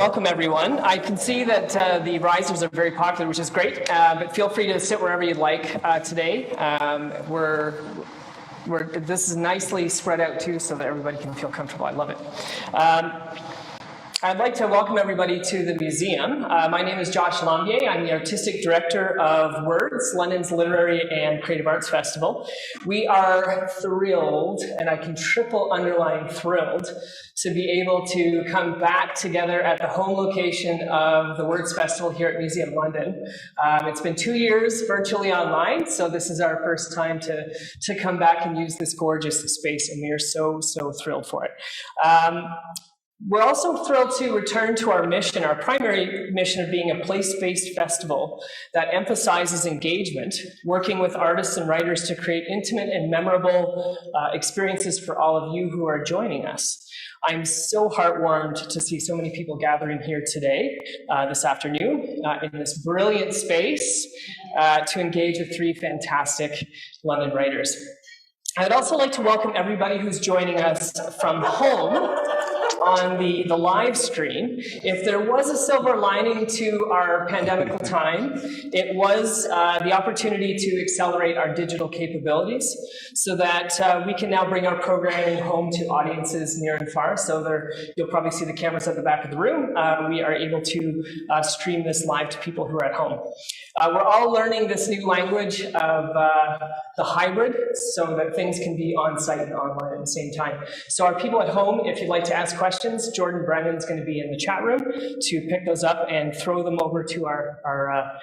Welcome, everyone. I can see that the risers are very popular, which is great, but feel free to sit wherever you'd like today. This is nicely spread out, too, so that everybody can feel comfortable. I love it. I'd like to welcome everybody to the museum. My name is Josh Lambier. I'm the Artistic Director of Words, London's Literary and Creative Arts Festival. We are thrilled, and I can triple underline thrilled, to be able to come back together at the home location of the Words Festival here at Museum London. It's been 2 years virtually online, so this is our first time to come back and use this gorgeous space, and we are so thrilled for it. We're also thrilled to return to our mission, our primary mission of being a place-based festival that emphasizes engagement, working with artists and writers to create intimate and memorable experiences for all of you who are joining us. I'm so heartwarmed to see so many people gathering here today, this afternoon, in this brilliant space to engage with three fantastic London writers. I'd also like to welcome everybody who's joining us from home on the live stream. If there was a silver lining to our pandemic time, it was the opportunity to accelerate our digital capabilities so that we can now bring our programming home to audiences near and far. So you'll probably see the cameras at the back of the room. We are able to stream this live to people who are at home. We're all learning this new language of the hybrid so that things can be on site and online at the same time. So our people at home, if you'd like to ask questions, Jordan Brennan's going to be in the chat room to pick those up and throw them over to our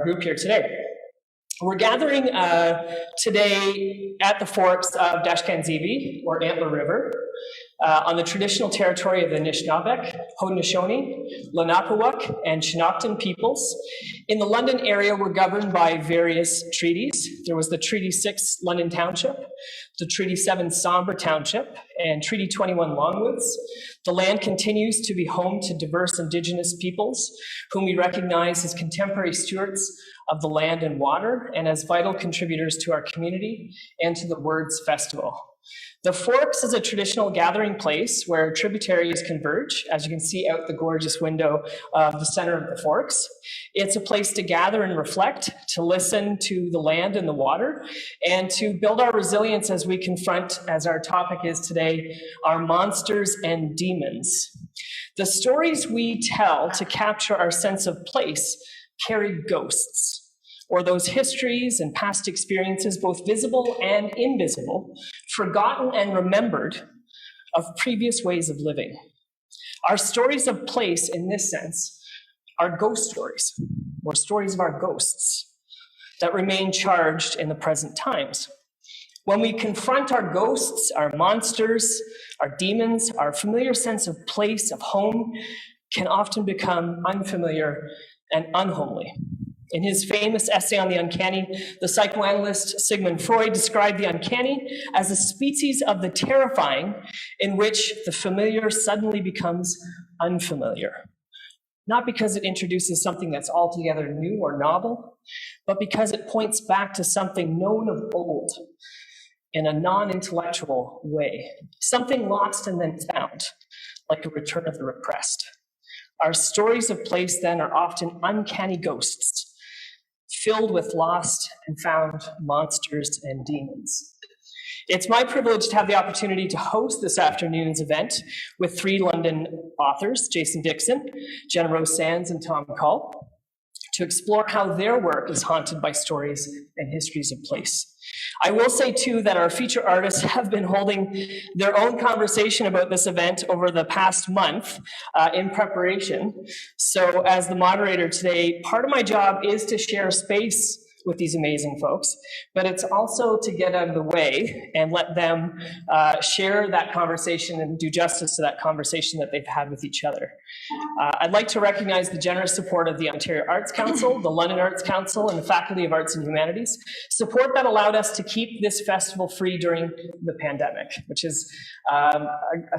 group here today. We're gathering today at the forks of Dashkan-Zibi, or Antler River, on the traditional territory of the Anishinaabeg, Haudenosaunee, Lenape, and Chinookan peoples. In the London area, we're governed by various treaties. There was the Treaty 6 London Township, the Treaty 7 Sombre Township, and Treaty 21 Longwoods. The land continues to be home to diverse Indigenous peoples, whom we recognize as contemporary stewards of the land and water, and as vital contributors to our community and to the Words Festival. The Forks is a traditional gathering place where tributaries converge, as you can see out the gorgeous window of the center of the Forks. It's a place to gather and reflect, to listen to the land and the water, and to build our resilience as we confront, as our topic is today, our monsters and demons. The stories we tell to capture our sense of place carry ghosts, or those histories and past experiences, both visible and invisible, forgotten and remembered, of previous ways of living. Our stories of place, in this sense, are ghost stories, or stories of our ghosts that remain charged in the present times. When we confront our ghosts, our monsters, our demons, our familiar sense of place, of home, can often become unfamiliar and unhomely. In his famous essay on the uncanny, the psychoanalyst Sigmund Freud described the uncanny as a species of the terrifying in which the familiar suddenly becomes unfamiliar. Not because it introduces something that's altogether new or novel, but because it points back to something known of old in a non-intellectual way, something lost and then found, like a return of the repressed. Our stories of place, then, are often uncanny ghosts, filled with lost and found monsters and demons. It's my privilege to have the opportunity to host this afternoon's event with three London authors, Jason Dixon, Jenna Rose Sands, and Tom Cull, to explore how their work is haunted by stories and histories of place. I will say, too, that our feature artists have been holding their own conversation about this event over the past month in preparation. So as the moderator today, part of my job is to share space with these amazing folks, but it's also to get out of the way and let them share that conversation and do justice to that conversation that they've had with each other. I'd like to recognize the generous support of the Ontario Arts Council, the London Arts Council, and the Faculty of Arts and Humanities, support that allowed us to keep this festival free during the pandemic, which is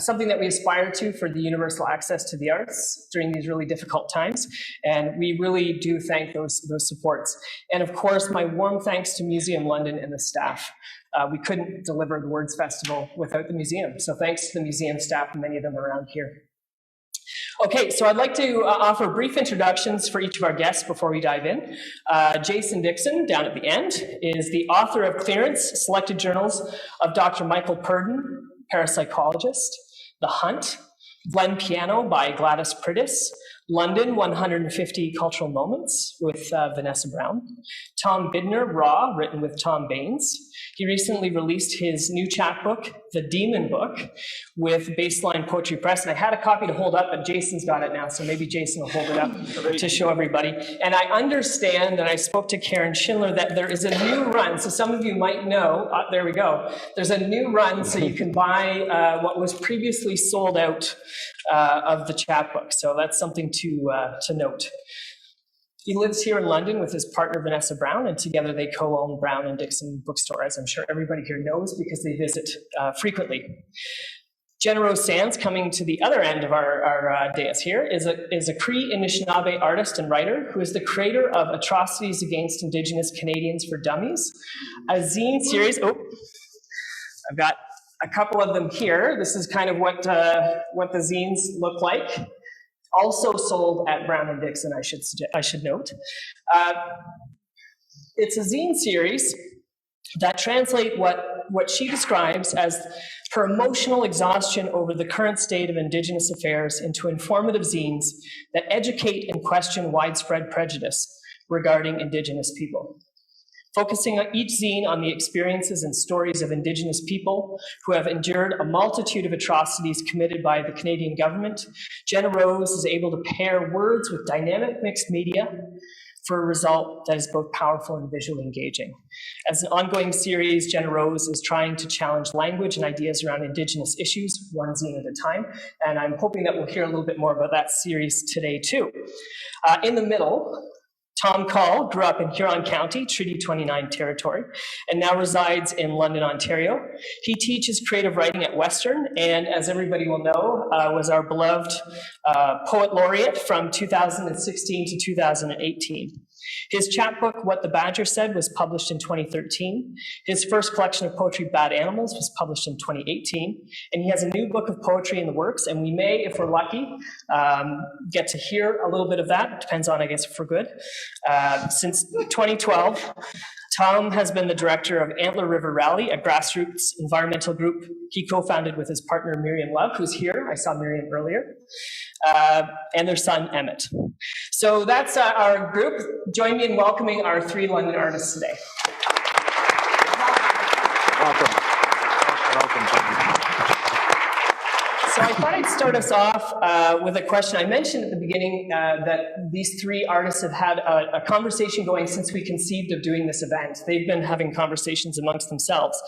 something that we aspire to for the universal access to the arts during these really difficult times. And we really do thank those supports. And of course, my warm thanks to Museum London and the staff. We couldn't deliver the Words Festival without the museum. So thanks to the museum staff, and many of them around here. Okay, so I'd like to offer brief introductions for each of our guests before we dive in. Jason Dixon, down at the end, is the author of Clearance, Selected Journals of Dr. Michael Purdon, Parapsychologist, The Hunt, Glen Piano by Gladys Pridis, London 150 Cultural Moments with Vanessa Brown, Tom Bidner, Raw, written with Tom Baines. He recently released his new chapbook, The Demon Book, with Baseline Poetry Press. And I had a copy to hold up, but Jason's got it now, so maybe Jason will hold it up to show everybody. And I understand, and I spoke to Karen Schindler, that there is a new run. So some of you might know, there we go. There's a new run, so you can buy what was previously sold out of the chapbook. So that's something to note. He lives here in London with his partner, Vanessa Brown, and together they co-own Brown and Dixon Bookstore, as I'm sure everybody here knows because they visit frequently. Jenna Rose Sands, coming to the other end of our dais here, is a Cree Anishinaabe artist and writer who is the creator of Atrocities Against Indigenous Canadians for Dummies, a zine series. Oh, I've got a couple of them here. This is kind of what the zines look like. Also sold at Brown and Dixon, I should note. It's a zine series that translate what she describes as her emotional exhaustion over the current state of Indigenous affairs into informative zines that educate and question widespread prejudice regarding Indigenous people. Focusing on each zine on the experiences and stories of Indigenous people who have endured a multitude of atrocities committed by the Canadian government, Jenna Rose is able to pair words with dynamic mixed media for a result that is both powerful and visually engaging. As an ongoing series, Jenna Rose is trying to challenge language and ideas around Indigenous issues, one zine at a time, and I'm hoping that we'll hear a little bit more about that series today too. In the middle, Tom Call grew up in Huron County, Treaty 29 territory, and now resides in London, Ontario. He teaches creative writing at Western, and as everybody will know, was our beloved poet laureate from 2016 to 2018. His chapbook, What the Badger Said, was published in 2013. His first collection of poetry, Bad Animals, was published in 2018. And he has a new book of poetry in the works, and we may, if we're lucky, get to hear a little bit of that. It depends on, I guess, if we're good. Since 2012, Tom has been the director of Antler River Rally, a grassroots environmental group he co-founded with his partner, Miriam Love, who's here. I saw Miriam earlier. And their son, Emmett. So that's our group. Join me in welcoming our three London artists today. Welcome. So I thought I'd start us off with a question. I mentioned at the beginning that these three artists have had a conversation going since we conceived of doing this event. They've been having conversations amongst themselves.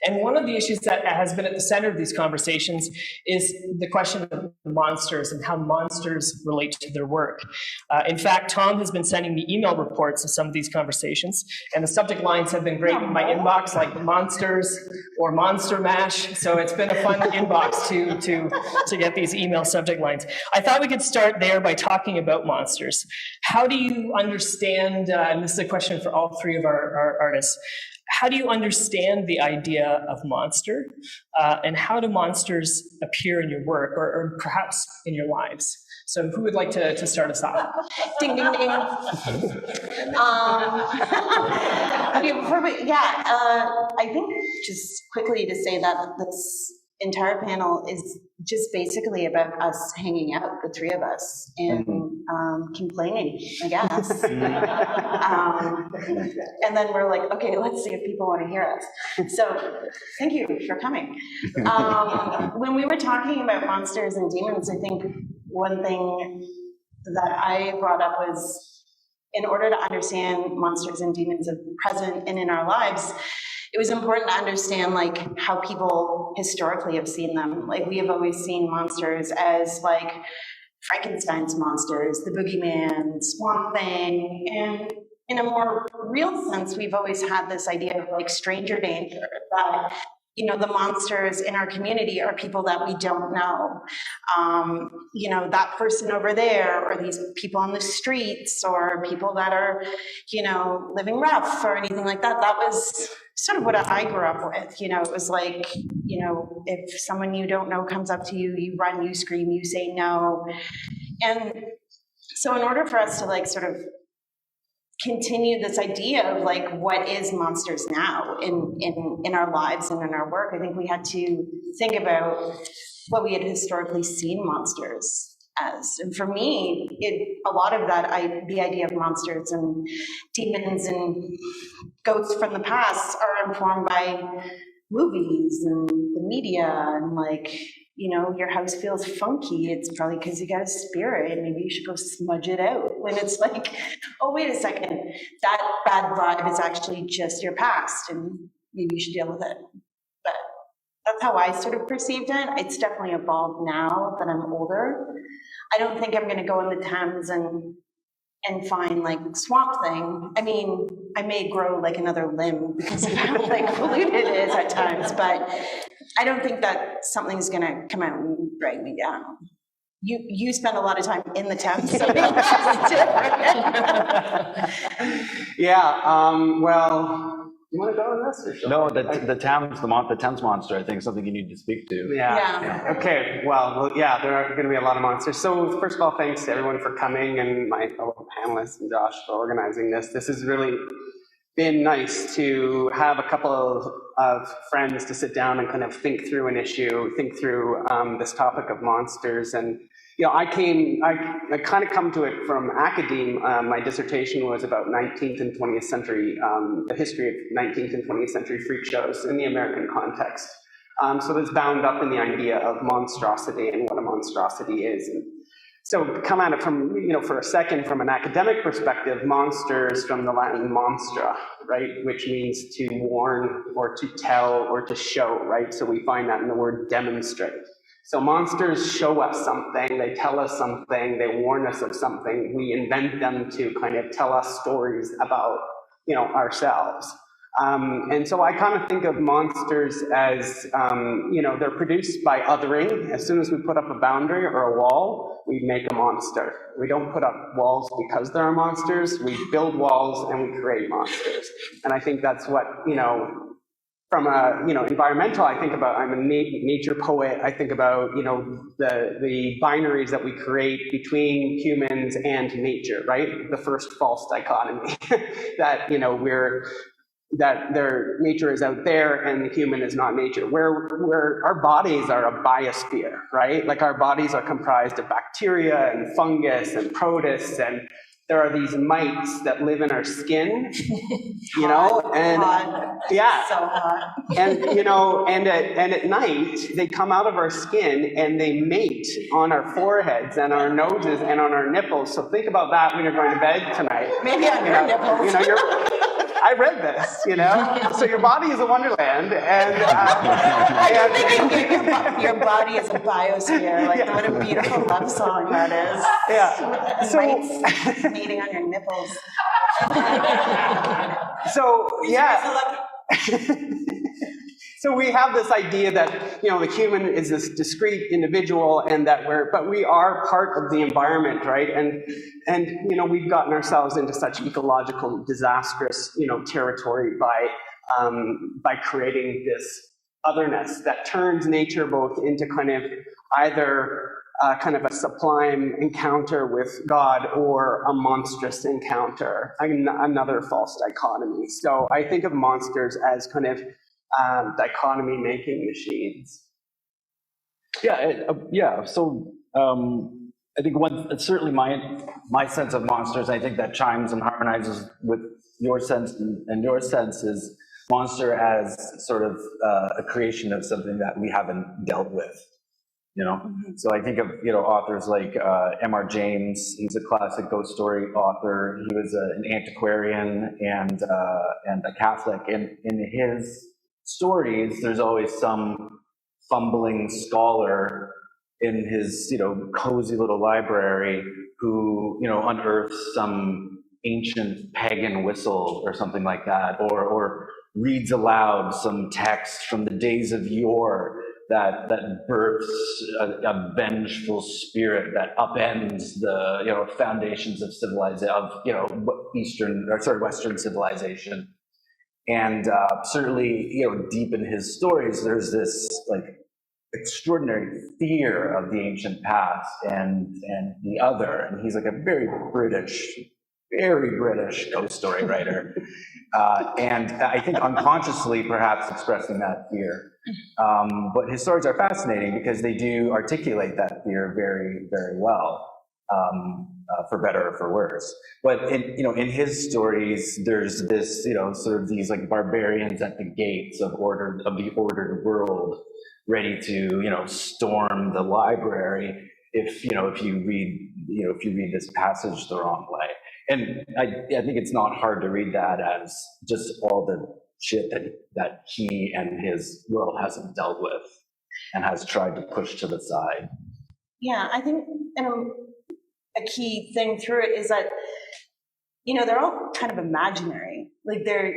And one of the issues that has been at the center of these conversations is the question of monsters and how monsters relate to their work. In fact, Tom has been sending me email reports of some of these conversations, and the subject lines have been great in my inbox, like monsters or monster mash. So it's been a fun inbox to get these email subject lines. I thought we could start there by talking about monsters. How do you understand, and this is a question for all three of our artists, how do you understand the idea of monster, and how do monsters appear in your work, or perhaps in your lives? So who would like to start us off? Ding, ding, ding. Okay, I think just quickly to say that this entire panel is just basically about us hanging out, the three of us, and complaining, I guess. And then we're like, okay, let's see if people want to hear us. So thank you for coming. When we were talking about monsters and demons, I think one thing that I brought up was, in order to understand monsters and demons present and in our lives, it was important to understand like how people historically have seen them. Like we have always seen monsters as like Frankenstein's monsters, the boogeyman, Swamp Thing, and in a more real sense, we've always had this idea of like stranger danger, that you know, the monsters in our community are people that we don't know. You know, that person over there, or these people on the streets, or people that are, you know, living rough or anything like that. That was sort of what I grew up with. You know, it was like, you know, if someone you don't know comes up to you, you run, you scream, you say no. And so in order for us to like sort of continue this idea of like what is monsters now in our lives and in our work, I think we had to think about what we had historically seen monsters as. And for me, a lot of that, the idea of monsters and demons and ghosts from the past are informed by movies and the media, and like, you know, your house feels funky, it's probably because you got a spirit, and maybe you should go smudge it out. When it's like, oh, wait a second, that bad vibe is actually just your past, and maybe you should deal with it. But that's how I sort of perceived it. It's definitely evolved now that I'm older. I don't think I'm gonna go in the Thames and find like Swamp Thing. I mean, I may grow like another limb because of how like polluted it is at times, but I don't think that something's gonna come out and drag me down. You spend a lot of time in the Thames, so Yeah, well, you want to go on this? Or shall No, I? the Thames monster, I think, is something you need to speak to. Yeah. Okay. Well, yeah, there are going to be a lot of monsters. So first of all, thanks to everyone for coming, and my fellow panelists and Josh for organizing this. This has really been nice to have a couple of friends to sit down and kind of think through an issue, think through this topic of monsters. And you know, I kind of come to it from academia. My dissertation was about 19th and 20th century, the history of 19th and 20th century freak shows in the American context. So it's bound up in the idea of monstrosity and what a monstrosity is. And so come at it from, you know, for a second, from an academic perspective, monsters from the Latin monstra, right, which means to warn or to tell or to show, right? So we find that in the word demonstrate. So monsters show us something, they tell us something, they warn us of something. We invent them to kind of tell us stories about, you know, ourselves. And so I kind of think of monsters as, you know, they're produced by othering. As soon as we put up a boundary or a wall, we make a monster. We don't put up walls because there are monsters. We build walls and we create monsters. And I think that's what, you know, from a, you know, environmental, I think about, I'm a nature poet, I think about, you know, the binaries that we create between humans and nature, right? The first false dichotomy that, you know, that their nature is out there and the human is not nature, where our bodies are a biosphere, right? Like our bodies are comprised of bacteria and fungus and protists, and there are these mites that live in our skin, you know, and yeah, so hot. and you know, and at night they come out of our skin and they mate on our foreheads and our noses and on our nipples. So think about that when you're going to bed tonight. Maybe on your nipples. You know, I read this, you know. So your body is a wonderland, and I think your body is a biosphere. Like, what a beautiful love song that is. yeah. So Mites meeting on your nipples. so yeah. So we have this idea that, you know, the human is this discrete individual, and that but we are part of the environment, right? And you know, we've gotten ourselves into such ecological disastrous, you know, territory by creating this otherness that turns nature both into kind of either kind of a sublime encounter with God or a monstrous encounter, another false dichotomy. So I think of monsters as kind of dichotomy making machines. Yeah. So I think certainly my sense of monsters, I think that chimes and harmonizes with your sense, and your sense is monster as sort of a creation of something that we haven't dealt with, you know? Mm-hmm. So I think of, you know, authors like M.R. James. He's a classic ghost story author. He was an antiquarian and a Catholic. And in his stories, there's always some fumbling scholar in his, you know, cozy little library who, you know, unearths some ancient pagan whistle or something like that, or reads aloud some text from the days of yore that births a vengeful spirit that upends the, you know, foundations of civilization, of, you know, Western civilization. And certainly, you know, deep in his stories, there's this like extraordinary fear of the ancient past and the other. And he's like a very British ghost story writer. And I think unconsciously perhaps expressing that fear. But his stories are fascinating because they do articulate that fear very, very well, for better or for worse. But in his stories, there's this, sort of these like barbarians at the gates of the ordered world, ready to, storm the library if you read this passage the wrong way. And I think it's not hard to read that as just all the shit that he and his world hasn't dealt with and has tried to push to the side. Yeah, I think a key thing through it is that, they're all kind of imaginary. Like they're,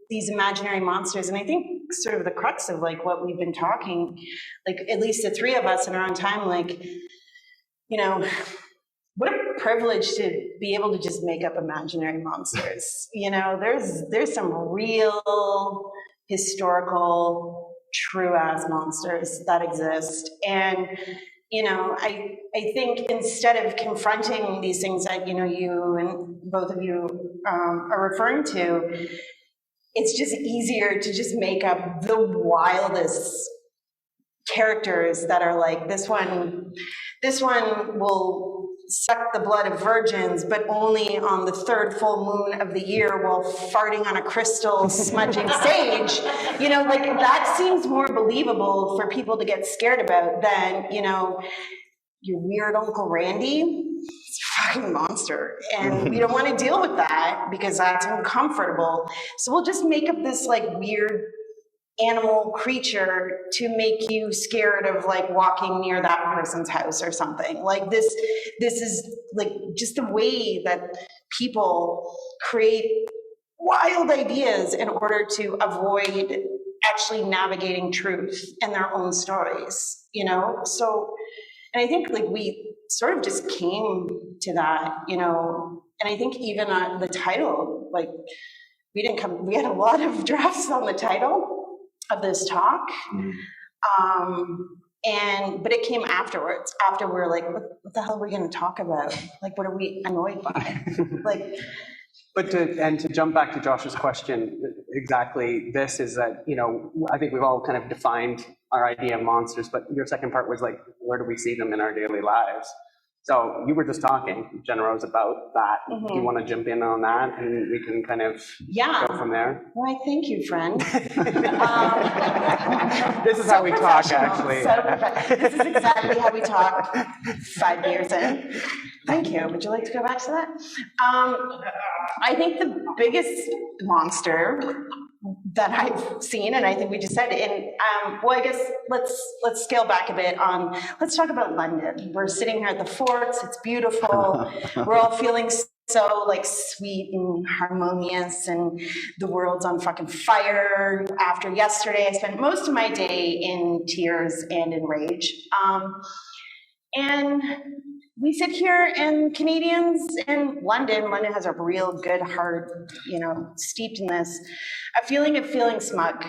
these imaginary monsters. And I think sort of the crux of like what we've been talking, like at least the three of us in our own time, like, what a privilege to be able to just make up imaginary monsters. There's some real historical, true ass monsters that exist. And, I think instead of confronting these things that, you and both of you are referring to, it's just easier to just make up the wildest characters that are like, this one will suck the blood of virgins, but only on the third full moon of the year while farting on a crystal smudging sage. Like that seems more believable for people to get scared about than, your weird Uncle Randy. It's a fucking monster. And we don't want to deal with that because that's uncomfortable. So we'll just make up this like weird animal creature to make you scared of like walking near that person's house or something. Like this is like just the way that people create wild ideas in order to avoid actually navigating truth in their own stories, So, and I think like we sort of just came to that, and I think even the title, like we had a lot of drafts on the title of this talk. But it came afterwards, after we're like, what the hell are we going to talk about? Like, what are we annoyed by? Like, But to jump back to Josh's question, exactly this is that, I think we've all kind of defined our idea of monsters, but your second part was like, where do we see them in our daily lives? So you were just talking, Jenna Rose, about that. Do you want to jump in on that and we can kind of go from there? Why, thank you, friend. This is how we talk, actually. This is exactly how we talk 5 years in. Thank you. Would you like to go back to that? I think the biggest monster that I've seen, and I think we just said, I guess let's scale back a bit on, let's talk about London. We're sitting here at the forts, it's beautiful, we're all feeling so like sweet and harmonious, and the world's on fucking fire. After yesterday, I spent most of my day in tears and in rage. And we sit here, and Canadians in London has a real good heart, steeped in this, a feeling of feeling smug.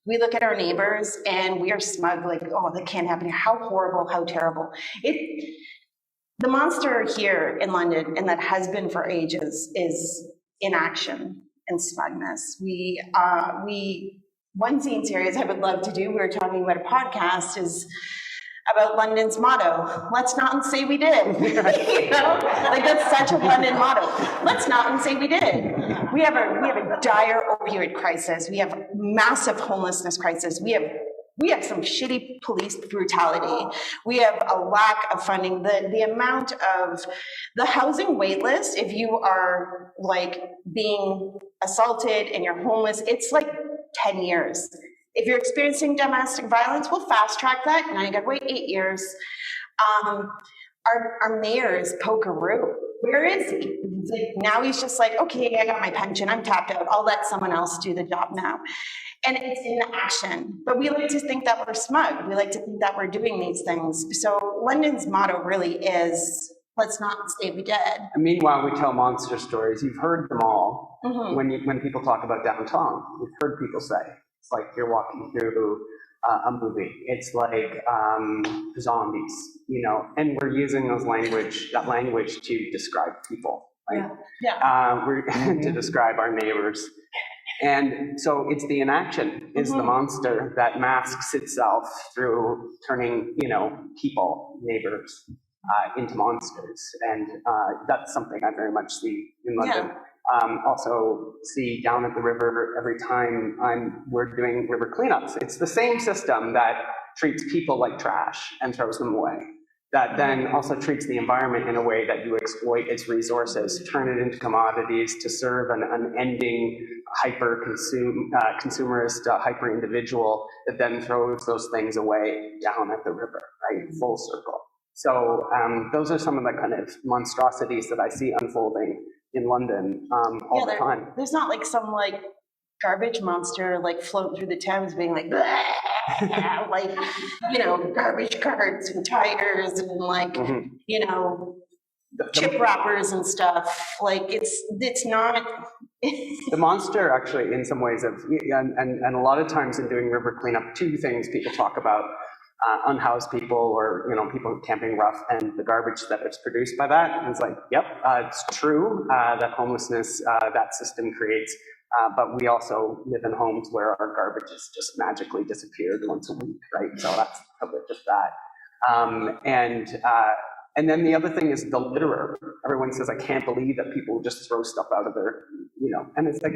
We look at our neighbors and we are smug, like, oh, that can't happen here. How horrible, how terrible. The monster here in London, and that has been for ages, is inaction and smugness. One scene series I would love to do, we were talking about a podcast, is about London's motto, let's not and say we did. Like that's such a London motto. Let's not and say we did. We have a dire opioid crisis. We have massive homelessness crisis. We have some shitty police brutality. We have a lack of funding. The amount of the housing wait list, if you are like being assaulted and you're homeless, it's like 10 years. If you're experiencing domestic violence, we'll fast track that. Now you gotta wait 8 years. Our mayor is Pokeroo. Where is he? Now he's just like, okay, I got my pension, I'm tapped out. I'll let someone else do the job now. And it's in action. But we like to think that we're smug. We like to think that we're doing these things. So London's motto really is, let's not say we did. And meanwhile, we tell monster stories. You've heard them all. When people talk about downtown, you've heard people say, it's like you're walking through a movie. It's like zombies, and we're using that language to describe people, right? We're to describe our neighbors. And so it's the inaction is the monster that masks itself through turning, people, neighbors, into monsters. And that's something I very much see in London. Also see down at the river every time we're doing river cleanups. It's the same system that treats people like trash and throws them away. That then also treats the environment in a way that you exploit its resources, turn it into commodities to serve an unending consumerist, hyper individual that then throws those things away down at the river, right? Full circle. So those are some of the kind of monstrosities that I see unfolding in London all the time. There's not like some like garbage monster like floating through the Thames being like, like, garbage carts and tires and like, chip wrappers and stuff. Like it's not. The monster actually in some ways and a lot of times in doing river cleanup, two things people talk about. Unhoused people or people camping rough and the garbage that is produced by that. And it's like, yep, it's true that homelessness, that system creates, but we also live in homes where our garbage is just magically disappeared once a week, right? So that's a bit of that. And then the other thing is the litterer. Everyone says, I can't believe that people just throw stuff out of their, and it's like,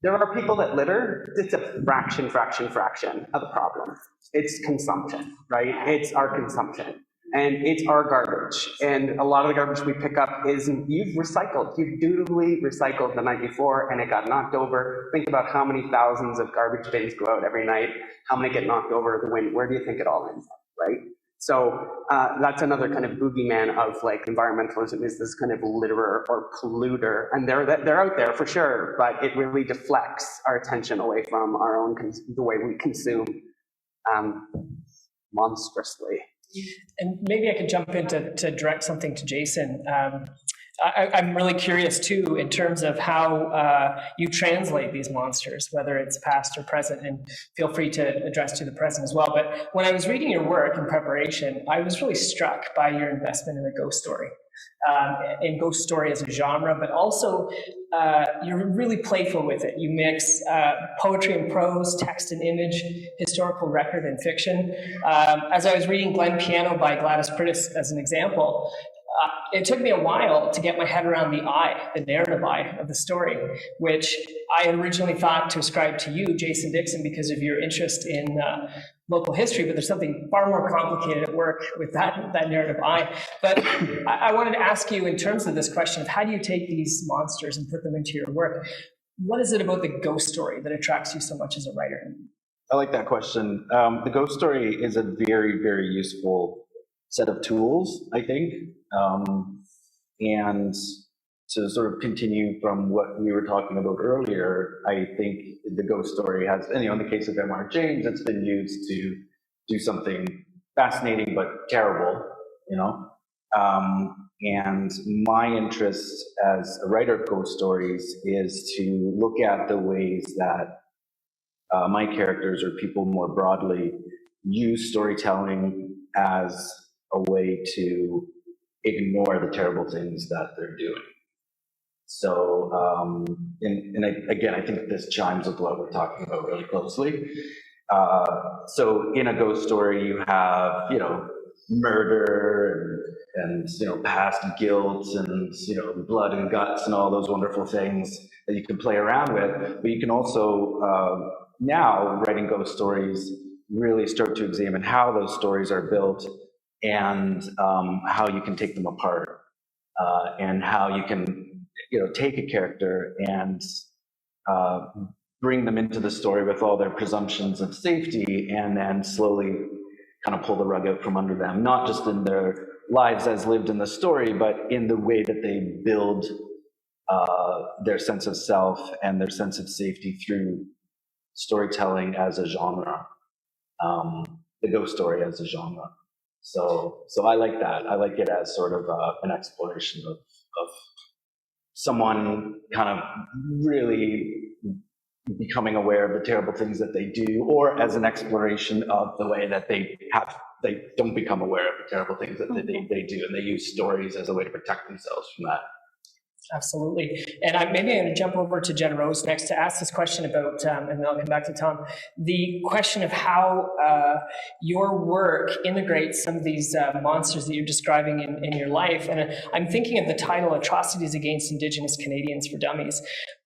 there are people that litter. It's a fraction of the problem. It's consumption, right? It's our consumption. And it's our garbage. And a lot of the garbage we pick up you've recycled. You've dutifully recycled the night before and it got knocked over. Think about how many thousands of garbage bins go out every night. How many get knocked over the wind? Where do you think it all ends up, right? So that's another kind of boogeyman of like environmentalism is this kind of litterer or polluter. And they're out there for sure, but it really deflects our attention away from our own, the way we consume monstrously. And maybe I could jump in to direct something to Jason. I'm really curious too, in terms of how you translate these monsters, whether it's past or present, and feel free to address to the present as well. But when I was reading your work in preparation, I was really struck by your investment in a ghost story, in ghost story as a genre, but also you're really playful with it. You mix poetry and prose, text and image, historical record and fiction. As I was reading Glen Piano by Gladys Pritis as an example, it took me a while to get my head around the narrative eye of the story, which I originally thought to ascribe to you, Jason Dixon, because of your interest in local history, but there's something far more complicated at work with that narrative eye. But I wanted to ask you, in terms of this question of how do you take these monsters and put them into your work, what is it about the ghost story that attracts you so much as a writer? I like that question. The ghost story is a very, very useful set of tools, I think. And to sort of continue from what we were talking about earlier, I think the ghost story has, and in the case of M.R. James, it's been used to do something fascinating but terrible, And my interest as a writer of ghost stories is to look at the ways that my characters or people more broadly use storytelling as a way to ignore the terrible things that they're doing. So, again, I think this chimes with what we're talking about really closely. So in a ghost story, you have, murder and past guilt and, blood and guts and all those wonderful things that you can play around with. But you can also, now writing ghost stories, really start to examine how those stories are built and how you can take them apart and how you can take a character and bring them into the story with all their presumptions of safety and then slowly kind of pull the rug out from under them, not just in their lives as lived in the story, but in the way that they build their sense of self and their sense of safety through storytelling as a genre, the ghost story as a genre. So I like that. I like it as sort of an exploration of someone kind of really becoming aware of the terrible things that they do, or as an exploration of the way that they don't become aware of the terrible things that they do, and they use stories as a way to protect themselves from that. Absolutely. And maybe I'm going to jump over to Jen Rose next to ask this question about, and then I'll come back to Tom, the question of how your work integrates some of these monsters that you're describing in your life. And I'm thinking of the title, Atrocities Against Indigenous Canadians for Dummies.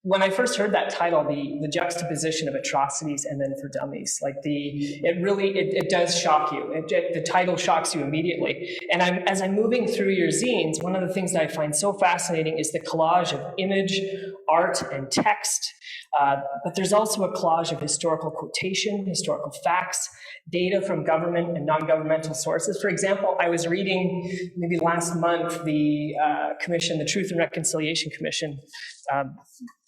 When I first heard that title, the juxtaposition of atrocities and then for dummies, like it does shock you. The title shocks you immediately. And as I'm moving through your zines, one of the things that I find so fascinating is the collage of image, art, and text. But there's also a collage of historical quotation, historical facts, data from government and non-governmental sources. For example, I was reading maybe last month the commission, the Truth and Reconciliation Commission,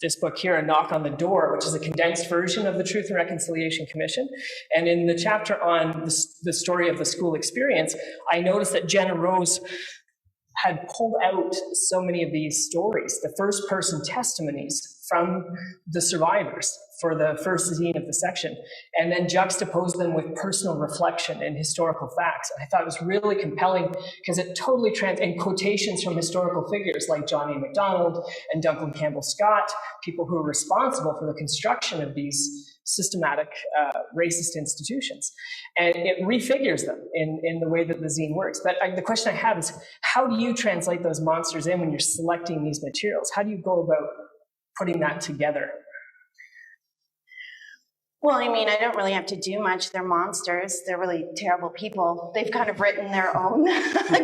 this book here, A Knock on the Door, which is a condensed version of the Truth and Reconciliation Commission. And in the chapter on the story of the school experience, I noticed that Jenna Rose had pulled out so many of these stories, the first person testimonies from the survivors for the first zine of the section, and then juxtaposed them with personal reflection and historical facts. And I thought it was really compelling because it totally and quotations from historical figures like John A. Macdonald and Duncan Campbell Scott, people who were responsible for the construction of these systematic racist institutions. And it refigures them in the way that the zine works. But the question I have is, how do you translate those monsters in when you're selecting these materials? How do you go about putting that together? Well, I mean, I don't really have to do much. They're monsters. They're really terrible people. They've kind of written their own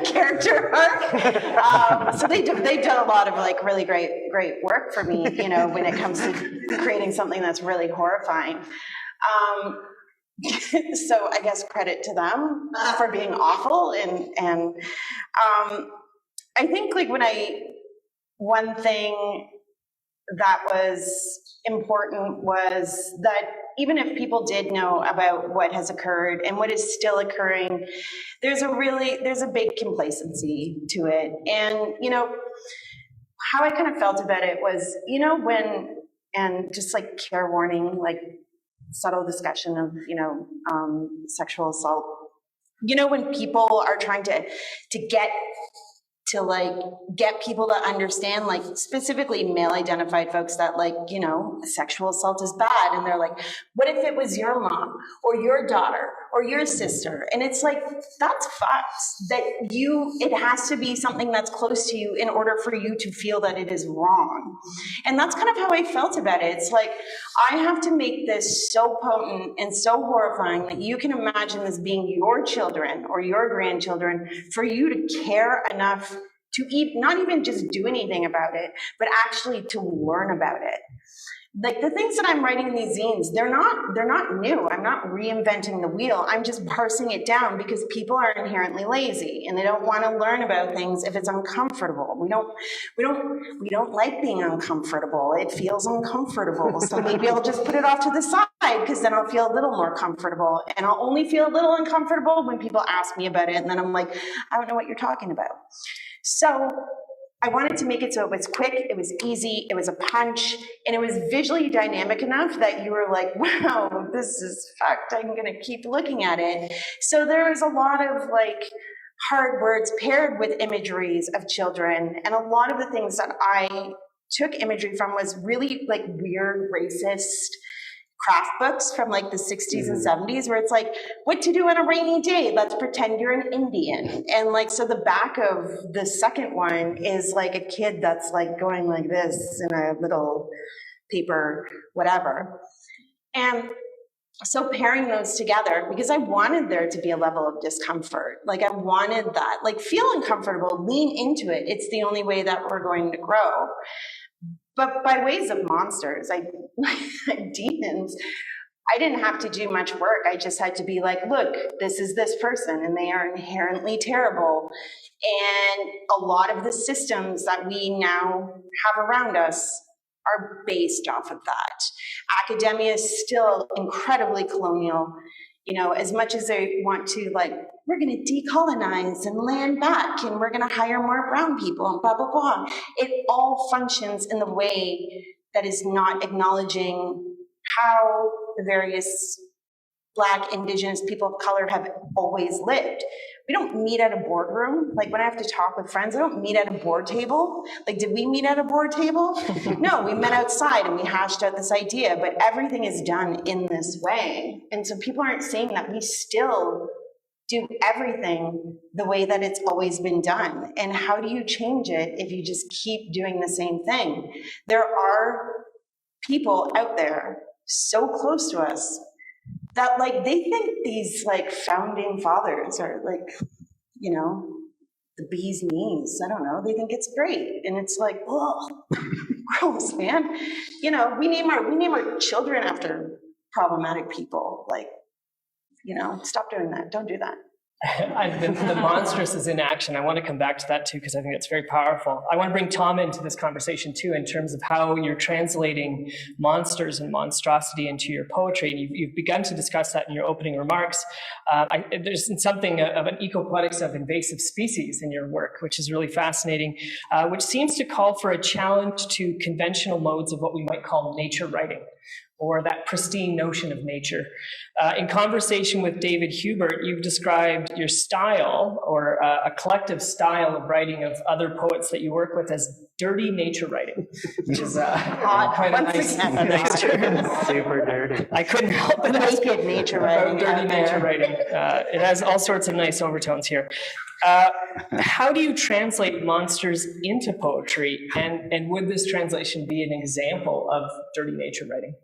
character arc. So they've done a lot of like really great work for me, you know, when it comes to creating something that's really horrifying. So I guess credit to them for being awful. And I think like one thing that was important was that even if people did know about what has occurred and what is still occurring, there's a big complacency to it. And, you know, how I kind of felt about it was, you know, and just like care warning, like subtle discussion of, you know, sexual assault, you know, when people are trying to get people to understand, like specifically male identified folks, that like, you know, sexual assault is bad. And they're like, what if it was your mom or your daughter or your sister? And it's like, that's facts that it has to be something that's close to you in order for you to feel that it is wrong. And that's kind of how I felt about it. It's like, I have to make this so potent and so horrifying that you can imagine this being your children or your grandchildren for you to care enough to not even just do anything about it, but actually to learn about it. Like the things that I'm writing in these zines, they're not new. I'm not reinventing the wheel. I'm just parsing it down because people are inherently lazy and they don't want to learn about things if it's uncomfortable. We don't like being uncomfortable. It feels uncomfortable. So maybe I'll just put it off to the side because then I'll feel a little more comfortable. And I'll only feel a little uncomfortable when people ask me about it. And then I'm like, I don't know what you're talking about. So I wanted to make it so it was quick, it was easy, it was a punch, and it was visually dynamic enough that you were like, wow, this is fact, I'm gonna keep looking at it. So there was a lot of like hard words paired with imageries of children, and a lot of the things that I took imagery from was really like weird racist craft books from like the 60s and 70s, where it's like, what to do on a rainy day? Let's pretend you're an Indian. And like, so the back of the second one is like a kid that's like going like this in a little paper, whatever. And so pairing those together, because I wanted there to be a level of discomfort. Like I wanted that, like feel uncomfortable, lean into it. It's the only way that we're going to grow. But by ways of monsters, like demons, I didn't have to do much work. I just had to be like, look, this is this person, and they are inherently terrible. And a lot of the systems that we now have around us are based off of that. Academia is still incredibly colonial. You know, as much as they want to, like, we're going to decolonize and land back, and we're going to hire more brown people, and blah, blah, blah. It all functions in the way that is not acknowledging how the various Black, Indigenous, people of color have always lived. We don't meet at a boardroom. Like when I have to talk with friends, I don't meet at a board table. Like, did we meet at a board table? No, we met outside and we hashed out this idea, but everything is done in this way. And so people aren't saying that we still do everything the way that it's always been done. And how do you change it if you just keep doing the same thing? There are people out there so close to us that like they think these like founding fathers are like, you know, the bee's knees. I don't know. They think it's great, and it's like, oh, gross, man. You know, we name our children after problematic people. Like, you know, stop doing that. Don't do that. The monstrous is in action. I want to come back to that too, because I think it's very powerful. I want to bring Tom into this conversation too, in terms of how you're translating monsters and monstrosity into your poetry. And you've begun to discuss that in your opening remarks. There's something of an ecopoetics of invasive species in your work, which is really fascinating, which seems to call for a challenge to conventional modes of what we might call nature writing, or that pristine notion of nature. In conversation with David Hubert, you've described your style, or a collective style of writing of other poets that you work with, as dirty nature writing, which is quite a nice term. Super dirty. I couldn't help but ask Naked nature about writing. dirty nature writing. It has all sorts of nice overtones here. How do you translate monsters into poetry, and would this translation be an example of dirty nature writing?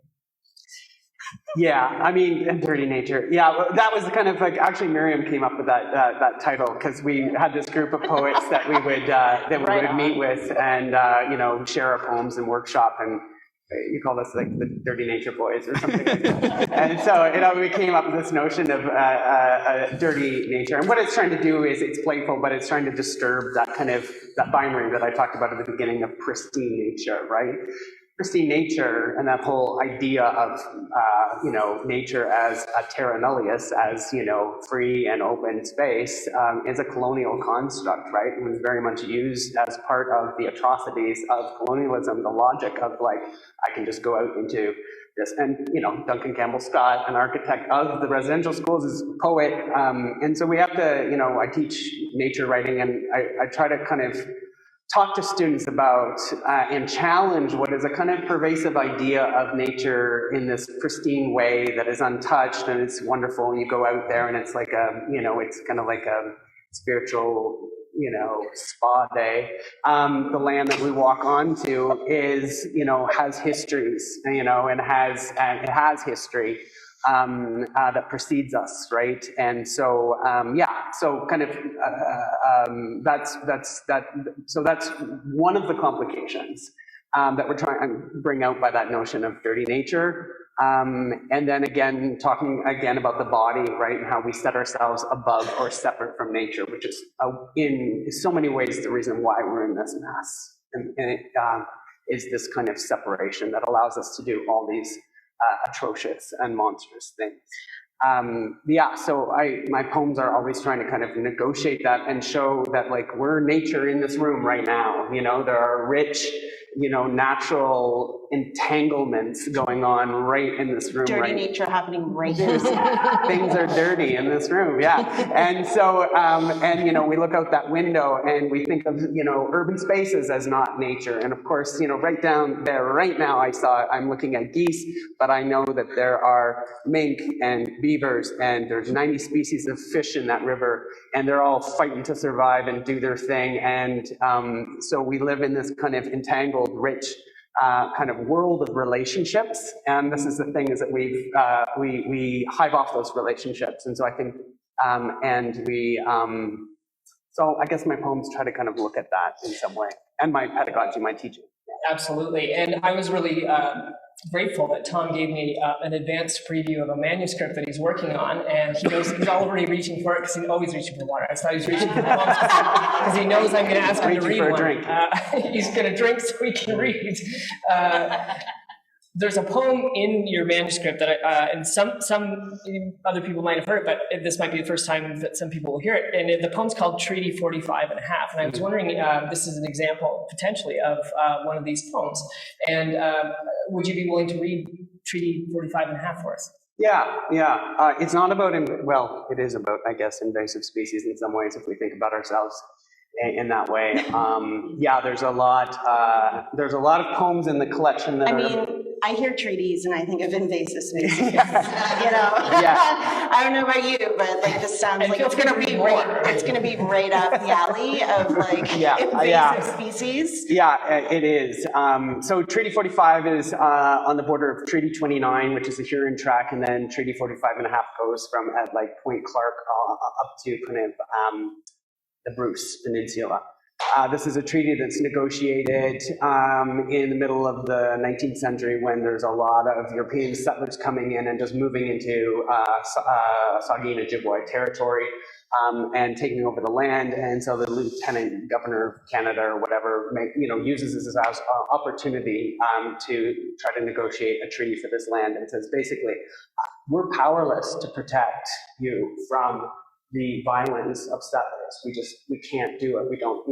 Yeah, I mean, dirty nature. Yeah, well, that was kind of like, actually Miriam came up with that title, because we had this group of poets that we would meet with and you know, share our poems and workshop, and you call us like the Dirty Nature Boys or something like that. And so, you know, we came up with this notion of dirty nature, and what it's trying to do is, it's playful, but it's trying to disturb that kind of, that binary that I talked about at the beginning of pristine nature, right? Pristine nature and that whole idea of, you know, nature as a terra nullius, as, you know, free and open space, is a colonial construct, right? It was very much used as part of the atrocities of colonialism, the logic of like, I can just go out into this. And, you know, Duncan Campbell Scott, an architect of the residential schools, is a poet. And so we have to, you know, I teach nature writing, and I try to kind of talk to students about and challenge what is a kind of pervasive idea of nature in this pristine way that is untouched and it's wonderful. You go out there and it's like a, you know, it's kind of like a spiritual, you know, spa day. The land that we walk onto is, you know, has histories, you know, and it has history that precedes us, right? And so, yeah, so kind of that's one of the complications that we're trying to bring out by that notion of dirty nature. And then again, talking again about the body, right, and how we set ourselves above or separate from nature, which is in so many ways the reason why we're in this mess. And it is this kind of separation that allows us to do all these atrocious and monstrous things. Yeah, so my poems are always trying to kind of negotiate that and show that like we're nature in this room right now. You know, there are rich, you know, natural entanglements going on right in this room. Dirty right? nature happening right here. Things are dirty in this room, yeah. And so, and you know, we look out that window and we think of, you know, urban spaces as not nature. And of course, you know, right down there right now, I'm looking at geese, but I know that there are mink and beavers, and there's 90 species of fish in that river, and they're all fighting to survive and do their thing. And so we live in this kind of entangled, rich kind of world of relationships, and this is the thing, is that we hive off those relationships. And so I think so I guess my poems try to kind of look at that in some way, and my pedagogy, my teaching. Absolutely, and I was really grateful that Tom gave me an advanced preview of a manuscript that he's working on, and he knows he's already reaching for it, because he's always reaching for water. I thought he was reaching for poems because he knows I'm going to ask him to read for a one. drink. He's going to drink so he can read. There's a poem in your manuscript that and some other people might have heard it, but this might be the first time that some people will hear it. And the poem's called Treaty 45 and a Half. And I was wondering, this is an example potentially of one of these poems. And would you be willing to read Treaty 45.5 for us? Yeah. It's not about, well, it is about, I guess, invasive species in some ways if we think about ourselves in that way. Yeah, there's a lot of poems in the collection that I are. mean, I hear treaties and I think of invasive species, you know? Yeah. I don't know about you, but like this sounds And like feel it's gonna free to be read more. it's gonna be right up the alley of like Yeah. invasive species. Yeah, it is. So Treaty 45 is on the border of Treaty 29, which is the Huron Track, and then Treaty 45.5 goes from at like Point Clark up to kind of the Bruce Peninsula. This is a treaty that's negotiated in the middle of the 19th century when there's a lot of European settlers coming in and just moving into Saugeen Ojibwe territory and taking over the land. And so the Lieutenant Governor of Canada or whatever, uses this as an opportunity to try to negotiate a treaty for this land and says basically, we're powerless to protect you from the violence of settlers. We can't do it. We don't,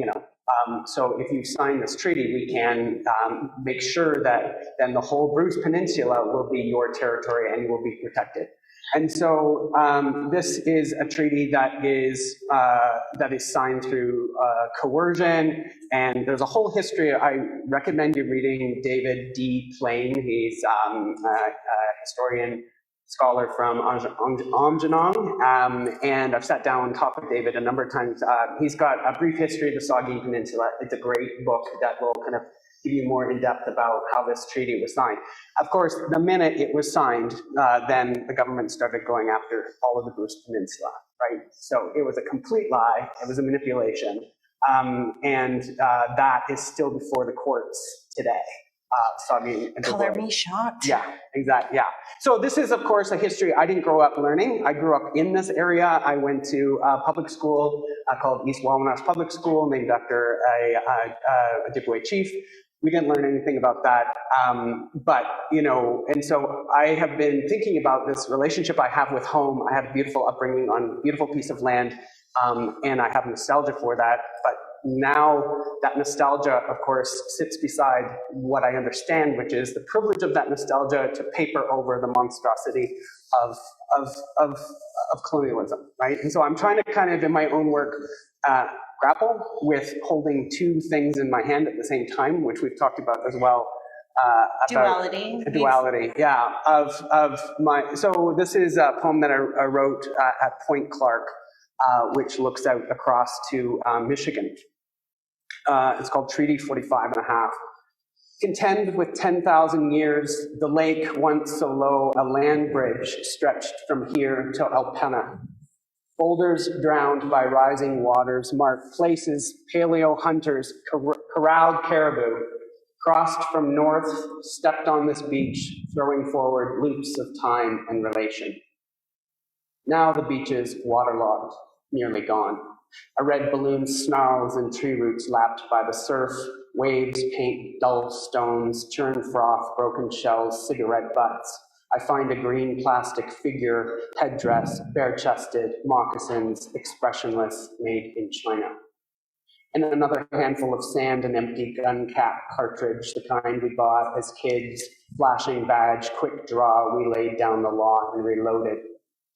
so if you sign this treaty, we can make sure that then the whole Bruce Peninsula will be your territory and you will be protected. And so this is a treaty that is signed through coercion, and there's a whole history. I recommend you reading David D. Plain. He's a historian, scholar from Aamjiwnaang, and I've sat down and talked with David a number of times. He's got a brief history of the Saugeen Peninsula. It's a great book that will kind of give you more in depth about how this treaty was signed. Of course, the minute it was signed, then the government started going after all of the Bruce Peninsula, right? So it was a complete lie. It was a manipulation. And that is still before the courts today. Color me shocked. Yeah, exactly. Yeah. So this is, of course, a history I didn't grow up learning. I grew up in this area. I went to a public school called East Wawanas Public School, named after a Ojibwe chief. We didn't learn anything about that. But, and so I have been thinking about this relationship I have with home. I had a beautiful upbringing on a beautiful piece of land, and I have nostalgia for that. But now that nostalgia, of course, sits beside what I understand, which is the privilege of that nostalgia to paper over the monstrosity of colonialism, right? And so I'm trying to kind of, in my own work, grapple with holding two things in my hand at the same time, which we've talked about as well. Duality. Duality, yeah. So this is a poem that I wrote at Point Clark, which looks out across to Michigan. It's called Treaty 45.5. Contend with 10,000 years, the lake once so low, a land bridge stretched from here to Alpena. Boulders drowned by rising waters mark places paleo hunters corralled caribou, crossed from north, stepped on this beach, throwing forward loops of time and relation. Now the beach is waterlogged, nearly gone. A red balloon snarls in tree roots lapped by the surf. Waves paint dull stones, churn froth, broken shells, cigarette butts. I find a green plastic figure, headdress, bare-chested, moccasins, expressionless, made in China. And another handful of sand and empty gun cap cartridge, the kind we bought as kids, flashing badge, quick draw, we laid down the law and reloaded,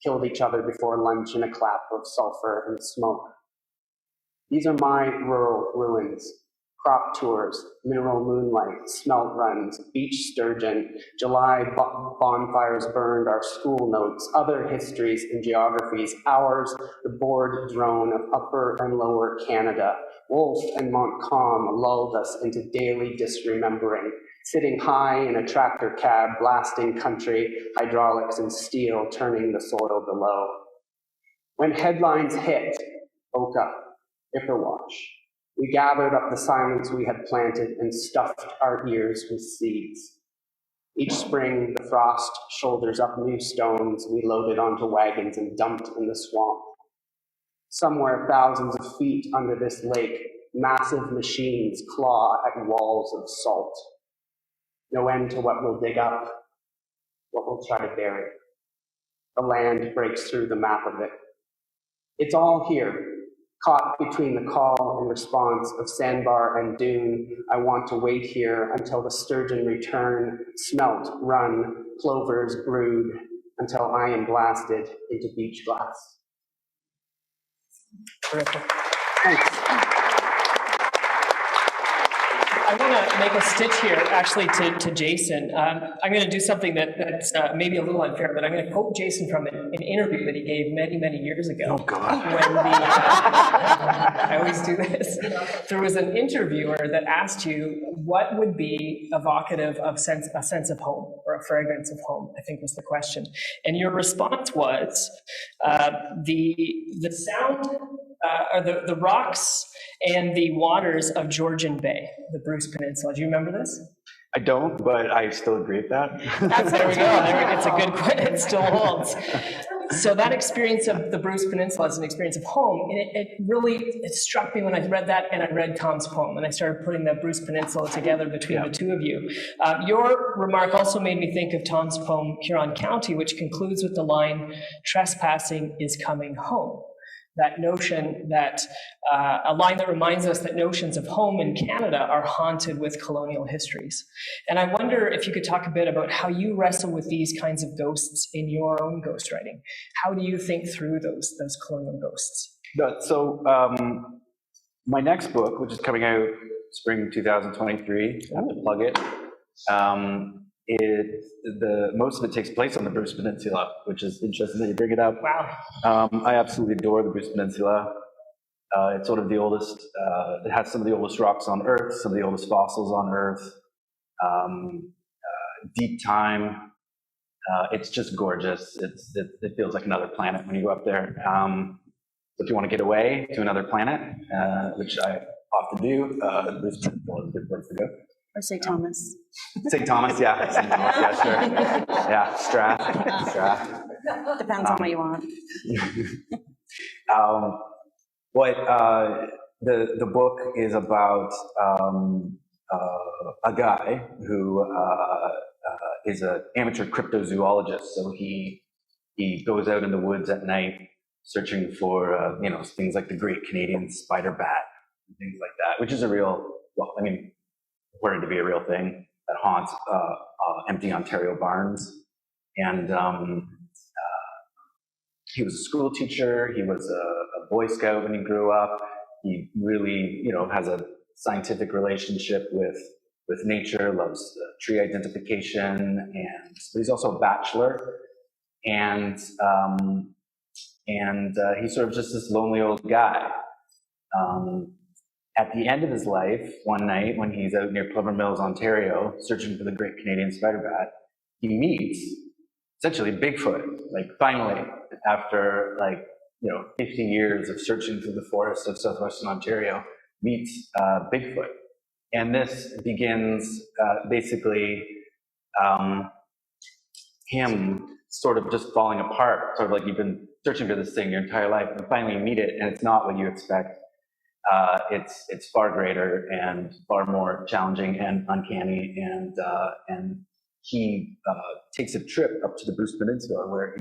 killed each other before lunch in a clap of sulfur and smoke. These are my rural ruins. Crop tours, mineral moonlight, smelt runs, beach sturgeon, July bonfires burned, our school notes, other histories and geographies, ours, the bored drone of upper and lower Canada. Wolfe and Montcalm lulled us into daily disremembering, sitting high in a tractor cab, blasting country, hydraulics and steel, turning the soil below. When headlines hit, Oka, Ipperwash, we gathered up the silence we had planted and stuffed our ears with seeds. Each spring, the frost shoulders up new stones we loaded onto wagons and dumped in the swamp. Somewhere thousands of feet under this lake, massive machines claw at walls of salt. No end to what we'll dig up, what we'll try to bury. The land breaks through the map of it. It's all here. caught between the call and response of sandbar and dune. I want to wait here until the sturgeon return, smelt, run, plovers brood, until I am blasted into beach glass. Terrific. Thanks. I want to make a stitch here, actually, to Jason. I'm going to do something that's maybe a little unfair, but I'm going to quote Jason from an interview that he gave many, many years ago. Oh, God. When I always do this. There was an interviewer that asked you what would be evocative of a sense of home, or a fragrance of home, I think was the question. And your response was the sound, or the rocks and the waters of Georgian Bay, the Bruce Peninsula. Do you remember this? I don't, but I still agree with that. There we go. It's a good question. It still holds. So that experience of the Bruce Peninsula is an experience of home. And it really struck me when I read that, and I read Tom's poem, and I started putting the Bruce Peninsula together between the two of you. Your remark also made me think of Tom's poem, Huron County, which concludes with the line, "Trespassing is coming home." That notion that, a line that reminds us that notions of home in Canada are haunted with colonial histories. And I wonder if you could talk a bit about how you wrestle with these kinds of ghosts in your own ghostwriting. How do you think through those colonial ghosts? So my next book, which is coming out spring 2023, I have to plug it. Most of it takes place on the Bruce Peninsula, which is interesting that you bring it up. Wow. I absolutely adore the Bruce Peninsula. It's sort of the oldest, it has some of the oldest rocks on Earth, some of the oldest fossils on Earth, deep time. It's just gorgeous. It feels like another planet when you go up there. If you want to get away to another planet, which I often do, the Bruce Peninsula is a good place to go. Or St. Thomas. St. Thomas, yeah. St. Thomas, yeah, sure. Yeah, Strath. Depends on what you want. The book is about a guy who is an amateur cryptozoologist. So he goes out in the woods at night searching for things like the Great Canadian Spider Bat and things like that, which is a real, reported to be a real thing that haunts empty Ontario barns. And he was a school teacher. He was a Boy Scout when he grew up. He really, has a scientific relationship with nature, loves tree identification, but he's also a bachelor. And he's sort of just this lonely old guy. At the end of his life, one night when he's out near Plover Mills, Ontario, searching for the Great Canadian Spider Bat, he meets essentially Bigfoot. Finally, after 50 years of searching through the forests of southwestern Ontario, meets Bigfoot. And this begins basically him sort of just falling apart, sort of like you've been searching for this thing your entire life, and finally you meet it, and it's not what you expect. It's far greater and far more challenging and uncanny, and he takes a trip up to the Bruce Peninsula where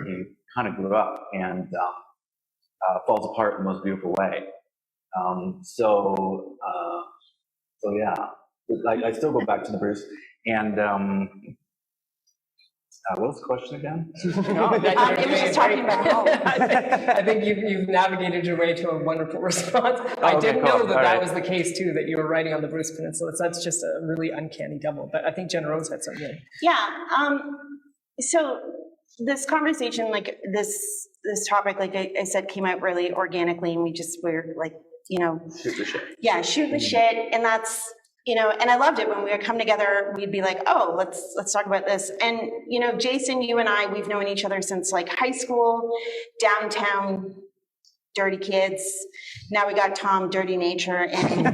he kind of grew up, and falls apart in the most beautiful way. So yeah, I still go back to the Bruce, and what was the question again? No, It was just talking about home. I think you've navigated your way to a wonderful response. I Okay, didn't cool. know that All that right. was the case too, that you were writing on the Bruce Peninsula. So that's just a really uncanny double. But I think Jen Rose had something. Yeah. So this conversation, this topic, like I said, came out really organically, and were Shoot the shit. yeah, shoot the shit, and that's. And I loved it when we would come together, we'd be like, oh, let's talk about this. And, Jason, you and I, we've known each other since high school, downtown, dirty kids. Now we got Tom, dirty nature. And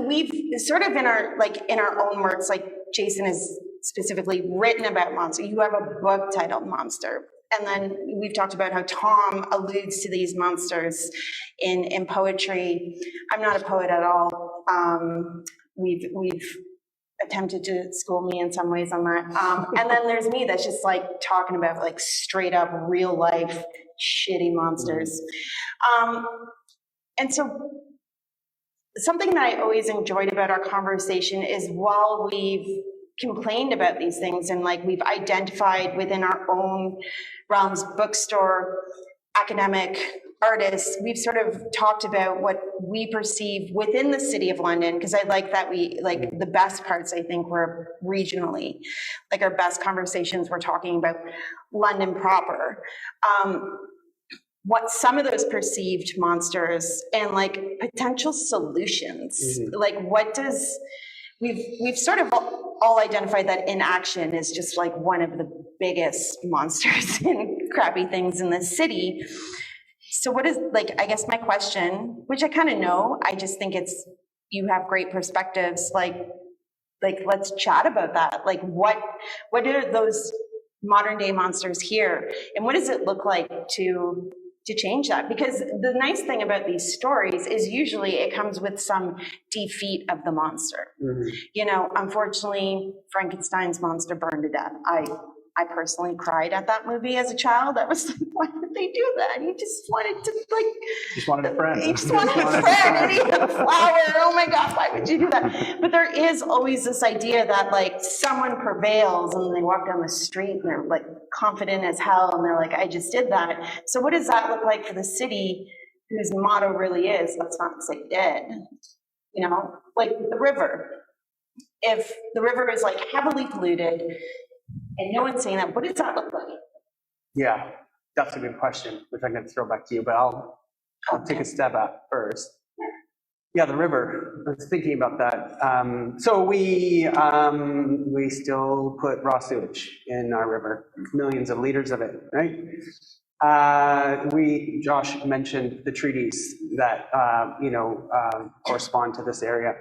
we've sort of in our own works, Jason has specifically written about Monster. You have a book titled Monster. And then we've talked about how Tom alludes to these monsters in poetry. I'm not a poet at all. We've attempted to school me in some ways on that. And then there's me that's just talking about straight up real life shitty monsters. And so something that I always enjoyed about our conversation is while we've complained about these things and like we've identified within our own realms, bookstore, academic, artists, we've sort of talked about what we perceive within the City of London, because I like that we, like the best parts I think were regionally, like our best conversations were talking about London proper. What some of those perceived monsters and like potential solutions, like what does, we've sort of all identified that inaction is just like one of the biggest monsters and crappy things in the city. So what is, like, I guess my question, which I kind of know, I just think it's, you have great perspectives, like let's chat about that. Like what are those modern day monsters here? And what does it look like to change that? Because the nice thing about these stories is usually it comes with some defeat of the monster. You know, unfortunately, Frankenstein's monster burned to death. I personally cried at that movie as a child. I was like, why did they do that? You just wanted to like... Just wanted a friend. You just wanted a friend and eat a flower. Oh my God, why would you do that? But there is always this idea that like someone prevails and they walk down the street and they're like confident as hell and they're like, I just did that. So what does that look like for the city whose motto really is, let's not say dead, you know, like the river. If the river is like heavily polluted, and no one's saying that, what does that look like? Yeah, that's a good question, which I'm going to throw back to you, but I'll take a step out first. Yeah, the river. I was thinking about that. So we still put raw sewage in our river, millions of liters of it, right? Josh mentioned the treaties that correspond to this area.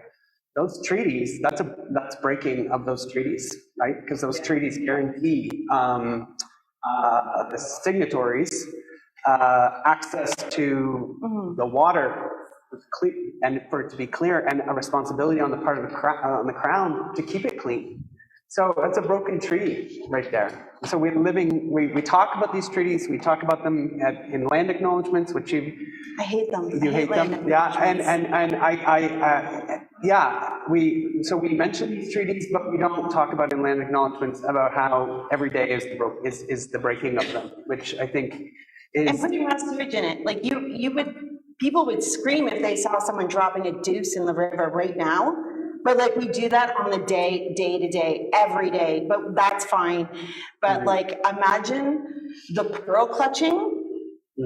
Those treaties, that's breaking of those treaties, right? Because those treaties guarantee the signatories access to the water, and for it to be clear, and a responsibility on the part of the crown to keep it clean. So that's a broken treaty right there. So we talk about these treaties, we talk about them in land acknowledgements, which I hate them. You hate them? Yeah, we mention these treaties, but we don't talk about in land acknowledgements about how every day is the breaking of them, which I think is. And putting raw sewage in it, like people would scream if they saw someone dropping a deuce in the river right now. But like we do that on the day to day, every day, but that's fine. But like imagine the pearl clutching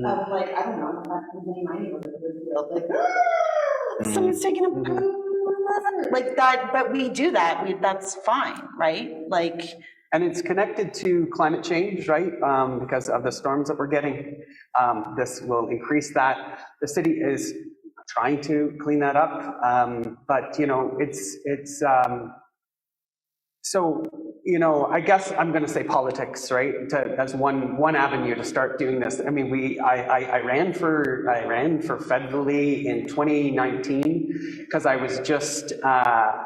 of like, I don't know, in my neighborhood, like, someone's taking a pearl. Like that, but we do that, that's fine, right? Like. And it's connected to climate change, right? Because of the storms that we're getting. This will increase that. The city is trying to clean that up, but you know, so, you know, I guess I'm going to say politics, right? As one avenue to start doing this. I mean, I ran for federally in 2019 because I was just,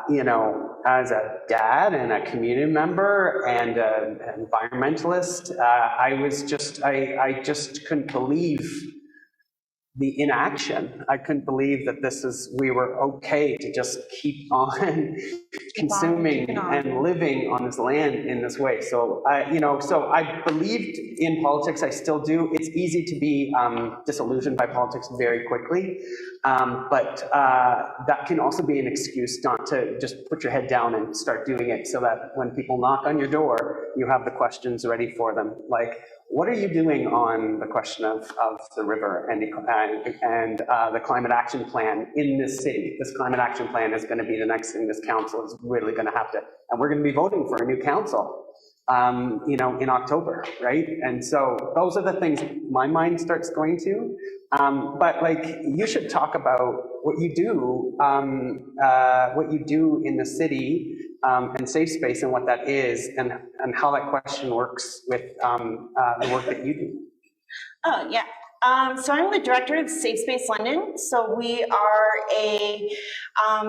you know, as a dad and a community member and an environmentalist, I just couldn't believe the inaction. I couldn't believe that we were okay to just keep on consuming and living on this land in this way. So I believed in politics. I still do. It's easy to be disillusioned by politics very quickly, but that can also be an excuse not to just put your head down and start doing it, so that when people knock on your door, you have the questions ready for them. Like, what are you doing on the question of the river and the climate action plan in this city? This climate action plan is going to be the next thing this council is really going to have to, and we're going to be voting for a new council, you know, in October, right? And so those are the things my mind starts going to. But like, you should talk about what you do in the city. And safe space and what that is, and how that question works with the work that you do. Oh, yeah. So I'm the director of Safe Space London. So we are a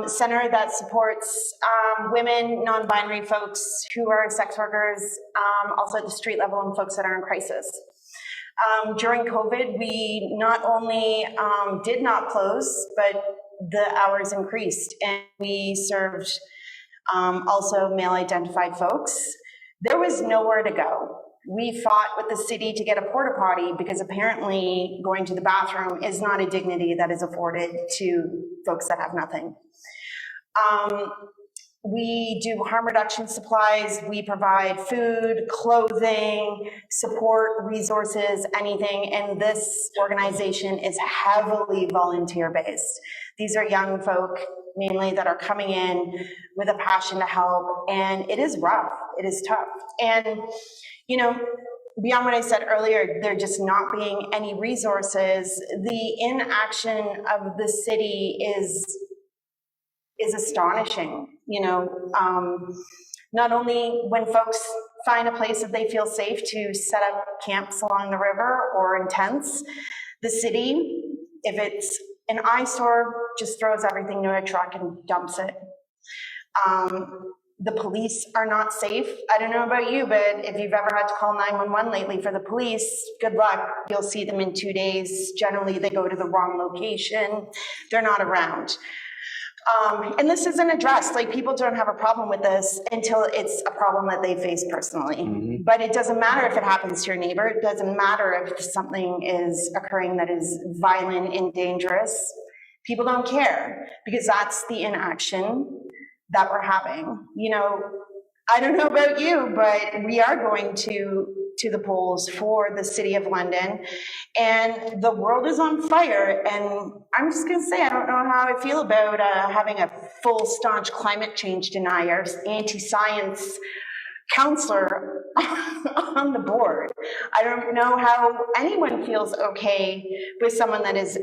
center that supports women, non-binary folks who are sex workers, also at the street level, and folks that are in crisis. During COVID, we not only did not close, but the hours increased, and we served also male-identified folks. There was nowhere to go. We fought with the city to get a porta potty because apparently going to the bathroom is not a dignity that is afforded to folks that have nothing. We do harm reduction supplies. We provide food, clothing, support, resources, anything. And this organization is heavily volunteer-based. These are young folk, mainly, that are coming in with a passion to help. And it is rough. It is tough. And, you know, beyond what I said earlier, there just not being any resources, the inaction of the city is astonishing. You know, not only when folks find a place that they feel safe to set up camps along the river or in tents, the city, if it's an eyesore, just throws everything to a truck and dumps it. The police are not safe. I don't know about you, but if you've ever had to call 911 lately for the police, good luck. You'll see them in 2 days. Generally, they go to the wrong location. They're not around. And this isn't addressed. Like, people don't have a problem with this until it's a problem that they face personally. Mm-hmm. But it doesn't matter if it happens to your neighbor. It doesn't matter if something is occurring that is violent and dangerous. People don't care because that's the inaction that we're having. You know, I don't know about you, but we are going to the polls for the City of London, and the world is on fire. And I'm just going to say, I don't know how I feel about having a full, staunch climate change denier, anti-science counselor on the board. I don't know how anyone feels okay with someone that is,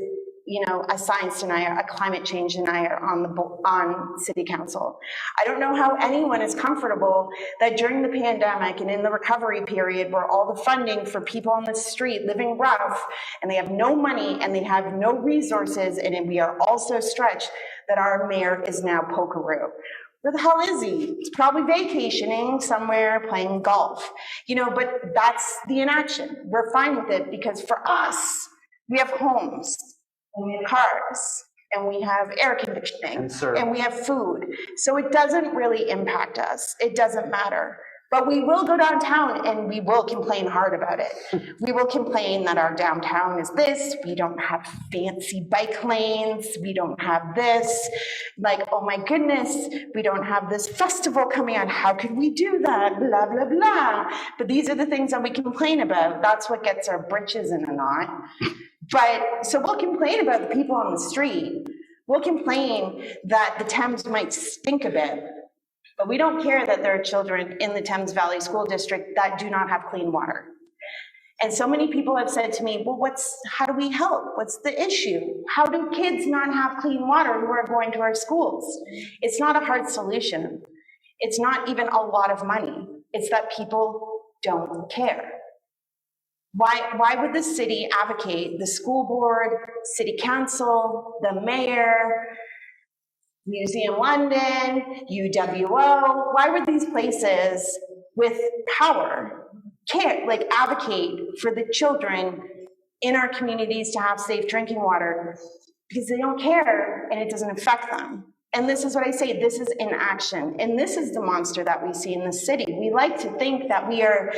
you know, a science denier, a climate change denier on city council. I don't know how anyone is comfortable that during the pandemic and in the recovery period, where all the funding for people on the street living rough, and they have no money and they have no resources, and we are also stretched, that our mayor is now pokeroo. Where the hell is he? He's probably vacationing somewhere, playing golf. You know, but that's the inaction. We're fine with it because for us, we have homes, and we have cars, and we have air conditioning, and we have food. So it doesn't really impact us. It doesn't matter. But we will go downtown and we will complain hard about it. We will complain that our downtown is this, we don't have fancy bike lanes, we don't have this, like, oh my goodness, we don't have this festival coming on, how could we do that, blah, blah, blah. But these are the things that we complain about. That's what gets our britches in a knot. But, so we'll complain about the people on the street. We'll complain that the Thames might stink a bit. But we don't care that there are children in the Thames Valley School District that do not have clean water. And so many people have said to me, well, how do we help? What's the issue? How do kids not have clean water who are going to our schools? It's not a hard solution. It's not even a lot of money. It's that people don't care. Why would the city advocate, the school board, city council, the mayor, Museum London, UWO, why would these places with power care, like, advocate for the children in our communities to have safe drinking water? Because they don't care and it doesn't affect them. And this is what I say, this is inaction. And this is the monster that we see in the city. We like to think that we are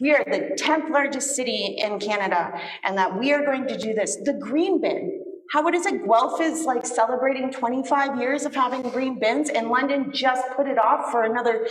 the 10th largest city in Canada and that we are going to do this. The green bin. How is it Guelph is like celebrating 25 years of having green bins, and London just put it off for another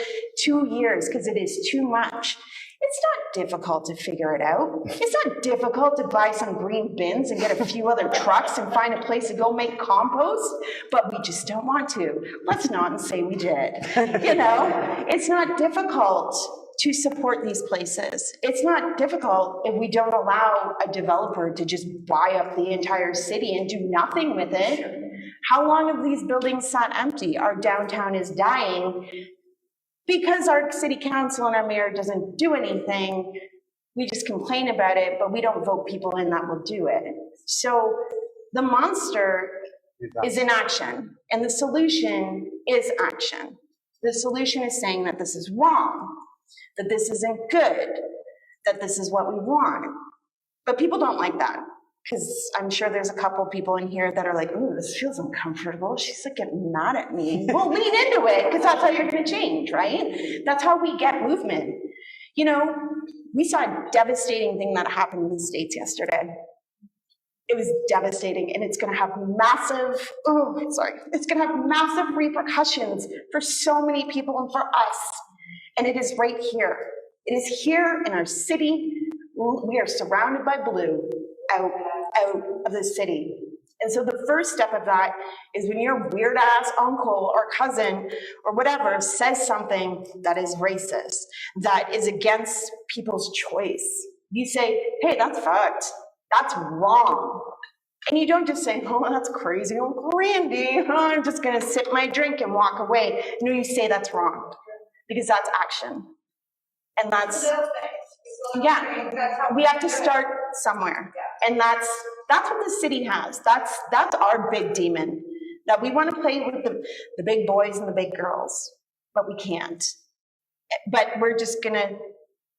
2 years because it is too much? It's not difficult to figure it out. It's not difficult to buy some green bins and get a few other trucks and find a place to go make compost, but we just don't want to. Let's not say we did. You know, it's not difficult to support these places. It's not difficult if we don't allow a developer to just buy up the entire city and do nothing with it. How long have these buildings sat empty? Our downtown is dying because our city council and our mayor doesn't do anything. We just complain about it, but we don't vote people in that will do it. So the monster is inaction, and the solution is action. The solution is saying that this is wrong, that this isn't good, that this is what we want. But people don't like that, because I'm sure there's a couple people in here that are like, ooh, this feels uncomfortable. She's like getting mad at me. Well, lean into it, because that's how you're gonna change, right? That's how we get movement. You know, we saw a devastating thing that happened in the States yesterday. It was devastating, and it's gonna have massive, it's gonna have massive repercussions for so many people and for us. And it is right here. It is here in our city. We are surrounded by blue out of the city. And so the first step of that is when your weird ass uncle or cousin or whatever says something that is racist, that is against people's choice, you say, hey, that's fucked. That's wrong. And you don't just say, oh, that's crazy, Uncle Randy. Oh, I'm just gonna sip my drink and walk away. No, you say that's wrong, because that's action. And that's, yeah, we have to start somewhere. And that's what the city has. That's our big demon, that we want to play with the big boys and the big girls, but we can't. But we're just gonna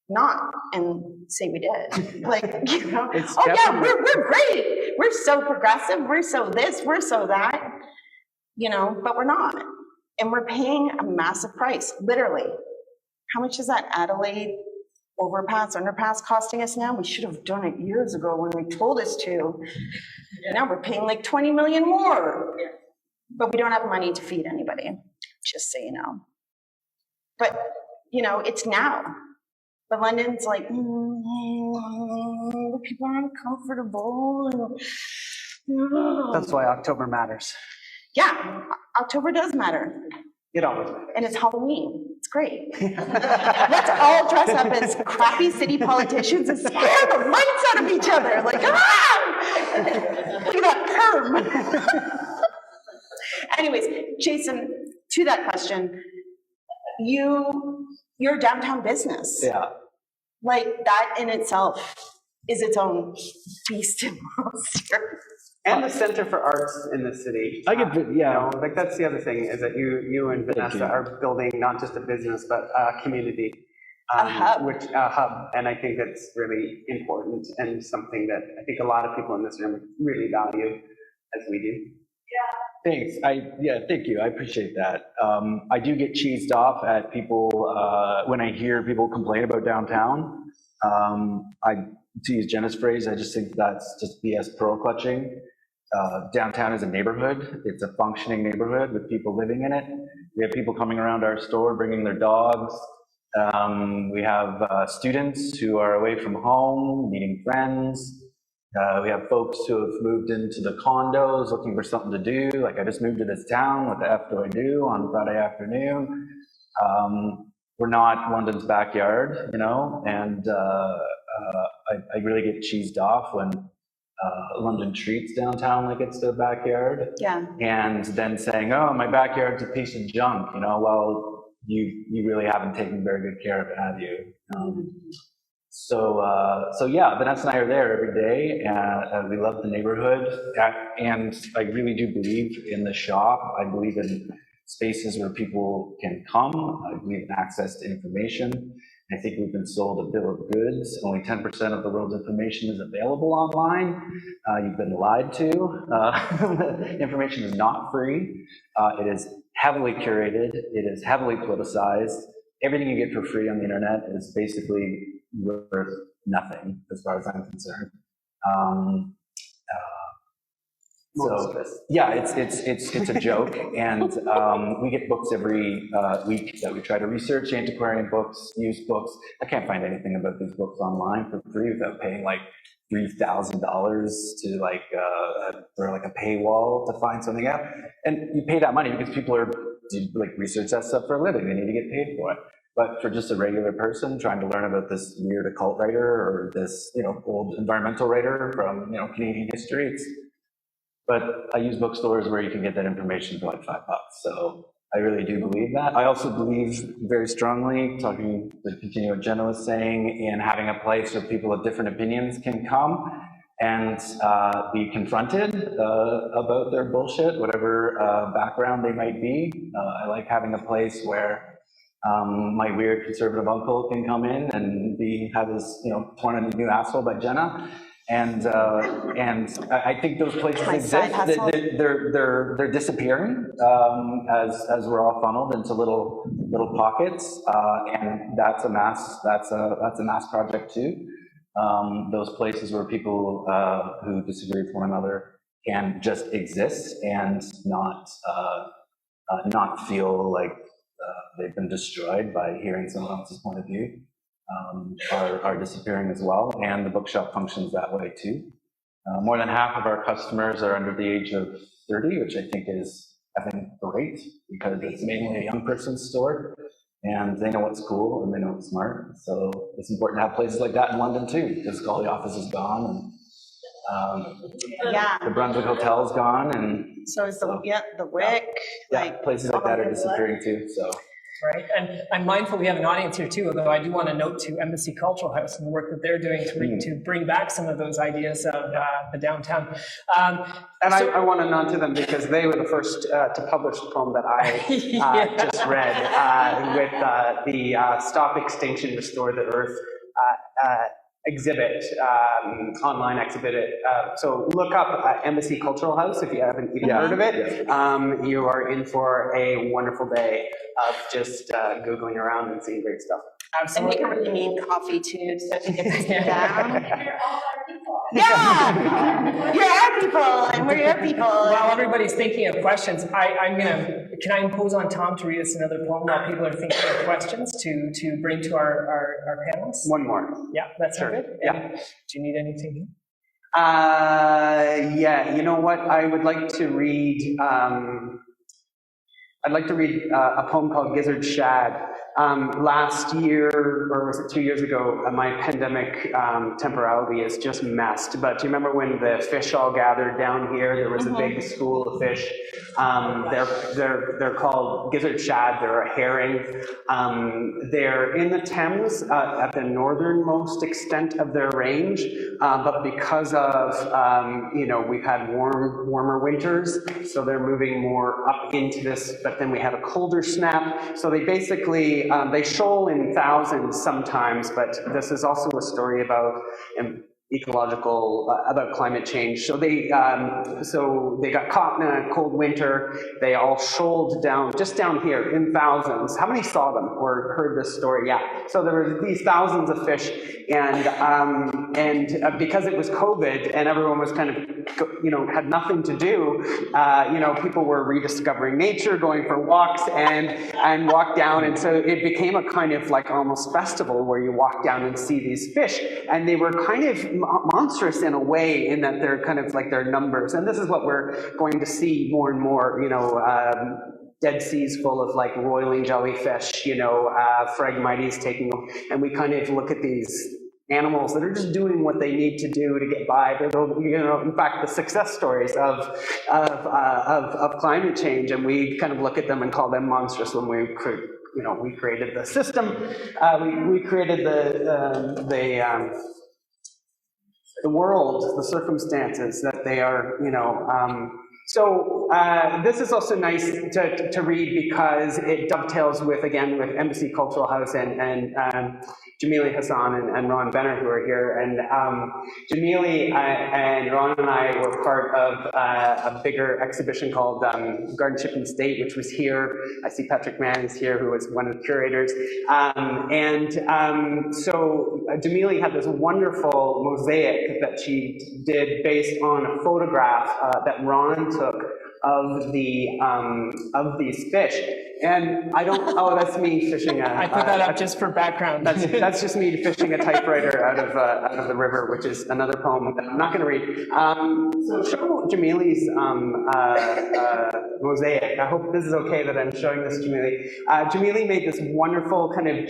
not and say we did. Like, you know, oh yeah, we're great. We're so progressive. We're so this, we're so that, you know, but we're not. And we're paying a massive price, literally. How much is that Adelaide underpass costing us now? We should have done it years ago when they told us to. Now we're paying like 20 million more. But we don't have money to feed anybody, just so you know. But, you know, it's now. But London's like, people are uncomfortable. That's why October matters. Yeah, October does matter. It always matters. And it's Halloween. It's great. Let's all dress up as crappy city politicians and scare the lights out of each other. Like, ah! Look at that perm. Anyways, Jason, to that question, you're a downtown business. Yeah. Like, that in itself is its own beast and monster. And the Center for Arts in the city. I get, You know, like, that's the other thing, is that you and Vanessa are building not just a business, but a community. A hub. A hub, and I think that's really important and something that I think a lot of people in this room really value, as we do. Thanks. Thank you. I appreciate that. I do get cheesed off at people when I hear people complain about downtown. To use Jenna's phrase, I just think that's just BS pearl clutching. Downtown is a neighborhood. It's a functioning neighborhood with people living in it. We have people coming around our store bringing their dogs. We have students who are away from home, meeting friends. We have folks who have moved into the condos looking for something to do. Like, I just moved to this town, what the F do I do on Friday afternoon? We're not London's backyard, you know, and I really get cheesed off when London treats downtown like it's their backyard. Yeah. And then saying, oh, my backyard's a piece of junk, you know, well, you really haven't taken very good care of it, have you? So yeah, Vanessa and I are there every day, and we love the neighborhood, and I really do believe in the shop. I believe in spaces where people can come. I believe in access to information. I think we've been sold a bill of goods. Only 10% of the world's information is available online. You've been lied to. Information is not free. It is heavily curated. It is heavily politicized. Everything you get for free on the internet is basically worth nothing, as far as I'm concerned. So yeah, it's a joke, and we get books every week that we try to research, antiquarian books, used books. I can't find anything about these books online for free without paying like $3,000 to like for like a paywall to find something out. And you pay that money because people are like research that stuff for a living. They need to get paid for it. But for just a regular person trying to learn about this weird occult writer or this, you know, old environmental writer from, you know, Canadian history, but I use bookstores where you can get that information for like $5. So I really do believe that. I also believe very strongly, talking to continue what Jenna was saying, in having a place where people with different opinions can come and be confronted about their bullshit, whatever background they might be. I like having a place where my weird conservative uncle can come in and have his, you know, torn a new asshole by Jenna, I think those places My side exist. hustle. They're disappearing as we're all funneled into little pockets, and that's a mass project too. Those places where people who disagree with one another can just exist and not feel like they've been destroyed by hearing someone else's point of view, are disappearing as well, and the bookshop functions that way too. More than half of our customers are under the age of 30, which I think is great, because it's mainly a young person's store, and they know what's cool and they know what's smart. So it's important to have places like that in London too, because Scully office is gone, and Yeah, the Brunswick Hotel is gone, and so is the Wick, yeah, like. places like that are disappearing too. So. Right, and I'm mindful we have an audience here too, although I do want to note to Embassy Cultural House and the work that they're doing to bring back some of those ideas of the downtown. And I want to nod to them because they were the first to publish the poem that I just read with the Stop Extinction, Restore the Earth exhibit, online exhibit. So look up Embassy Cultural House if you haven't even heard of it. You are in for a wonderful day of just Googling around and seeing great stuff. And make a really mean coffee too, so we get to sit down. You're all our people. Yeah, you're our people, and we're your people. While everybody's thinking of questions, can I impose on Tom to read us another poem while people are thinking of questions to bring to our panelists? One more. Yeah, that's Sure. good. Yeah. And do you need anything? Yeah, you know what? I would like to read, a poem called Gizzard Shad. Last year, or was it 2 years ago, my pandemic temporality is just messed. But do you remember when the fish all gathered down here? There was a big school of fish. They're called gizzard shad. They're a herring. They're in the Thames at the northernmost extent of their range. But because of we've had warmer winters, so they're moving more up into this. But then we had a colder snap. So they basically they shoal in thousands sometimes. But this is also a story about about climate change. So they got caught in a cold winter. They all shoaled down, just down here in thousands. How many saw them or heard this story? Yeah. So there were these thousands of fish, and because it was COVID and everyone was kind of, had nothing to do, people were rediscovering nature, going for walks and walk down. And so it became a kind of like almost festival where you walk down and see these fish, and they were kind of monstrous in a way, in that they're kind of like their numbers. And this is what we're going to see more and more, dead seas full of like roiling jellyfish, Phragmites taking, and we kind of look at these animals that are just doing what they need to do to get by. In fact, the success stories of climate change, and we kind of look at them and call them monstrous when we created the system. We created the world, the circumstances that they are, So this is also nice to read because it dovetails with Embassy Cultural House and Jamili Hassan and Ron Benner, who are here. And Jamili and Ron and I were part of a bigger exhibition called Guardianship in State, which was here. I see Patrick Mann is here, who was one of the curators. So Jamili had this wonderful mosaic that she did based on a photograph that Ron took of these fish. And that's me fishing I put that up just for background. That's just me fishing a typewriter out of the river, which is another poem that I'm not going to read. So show Jamili's mosaic. I hope this is okay that I'm showing this to Jamili. Jamili made this wonderful kind of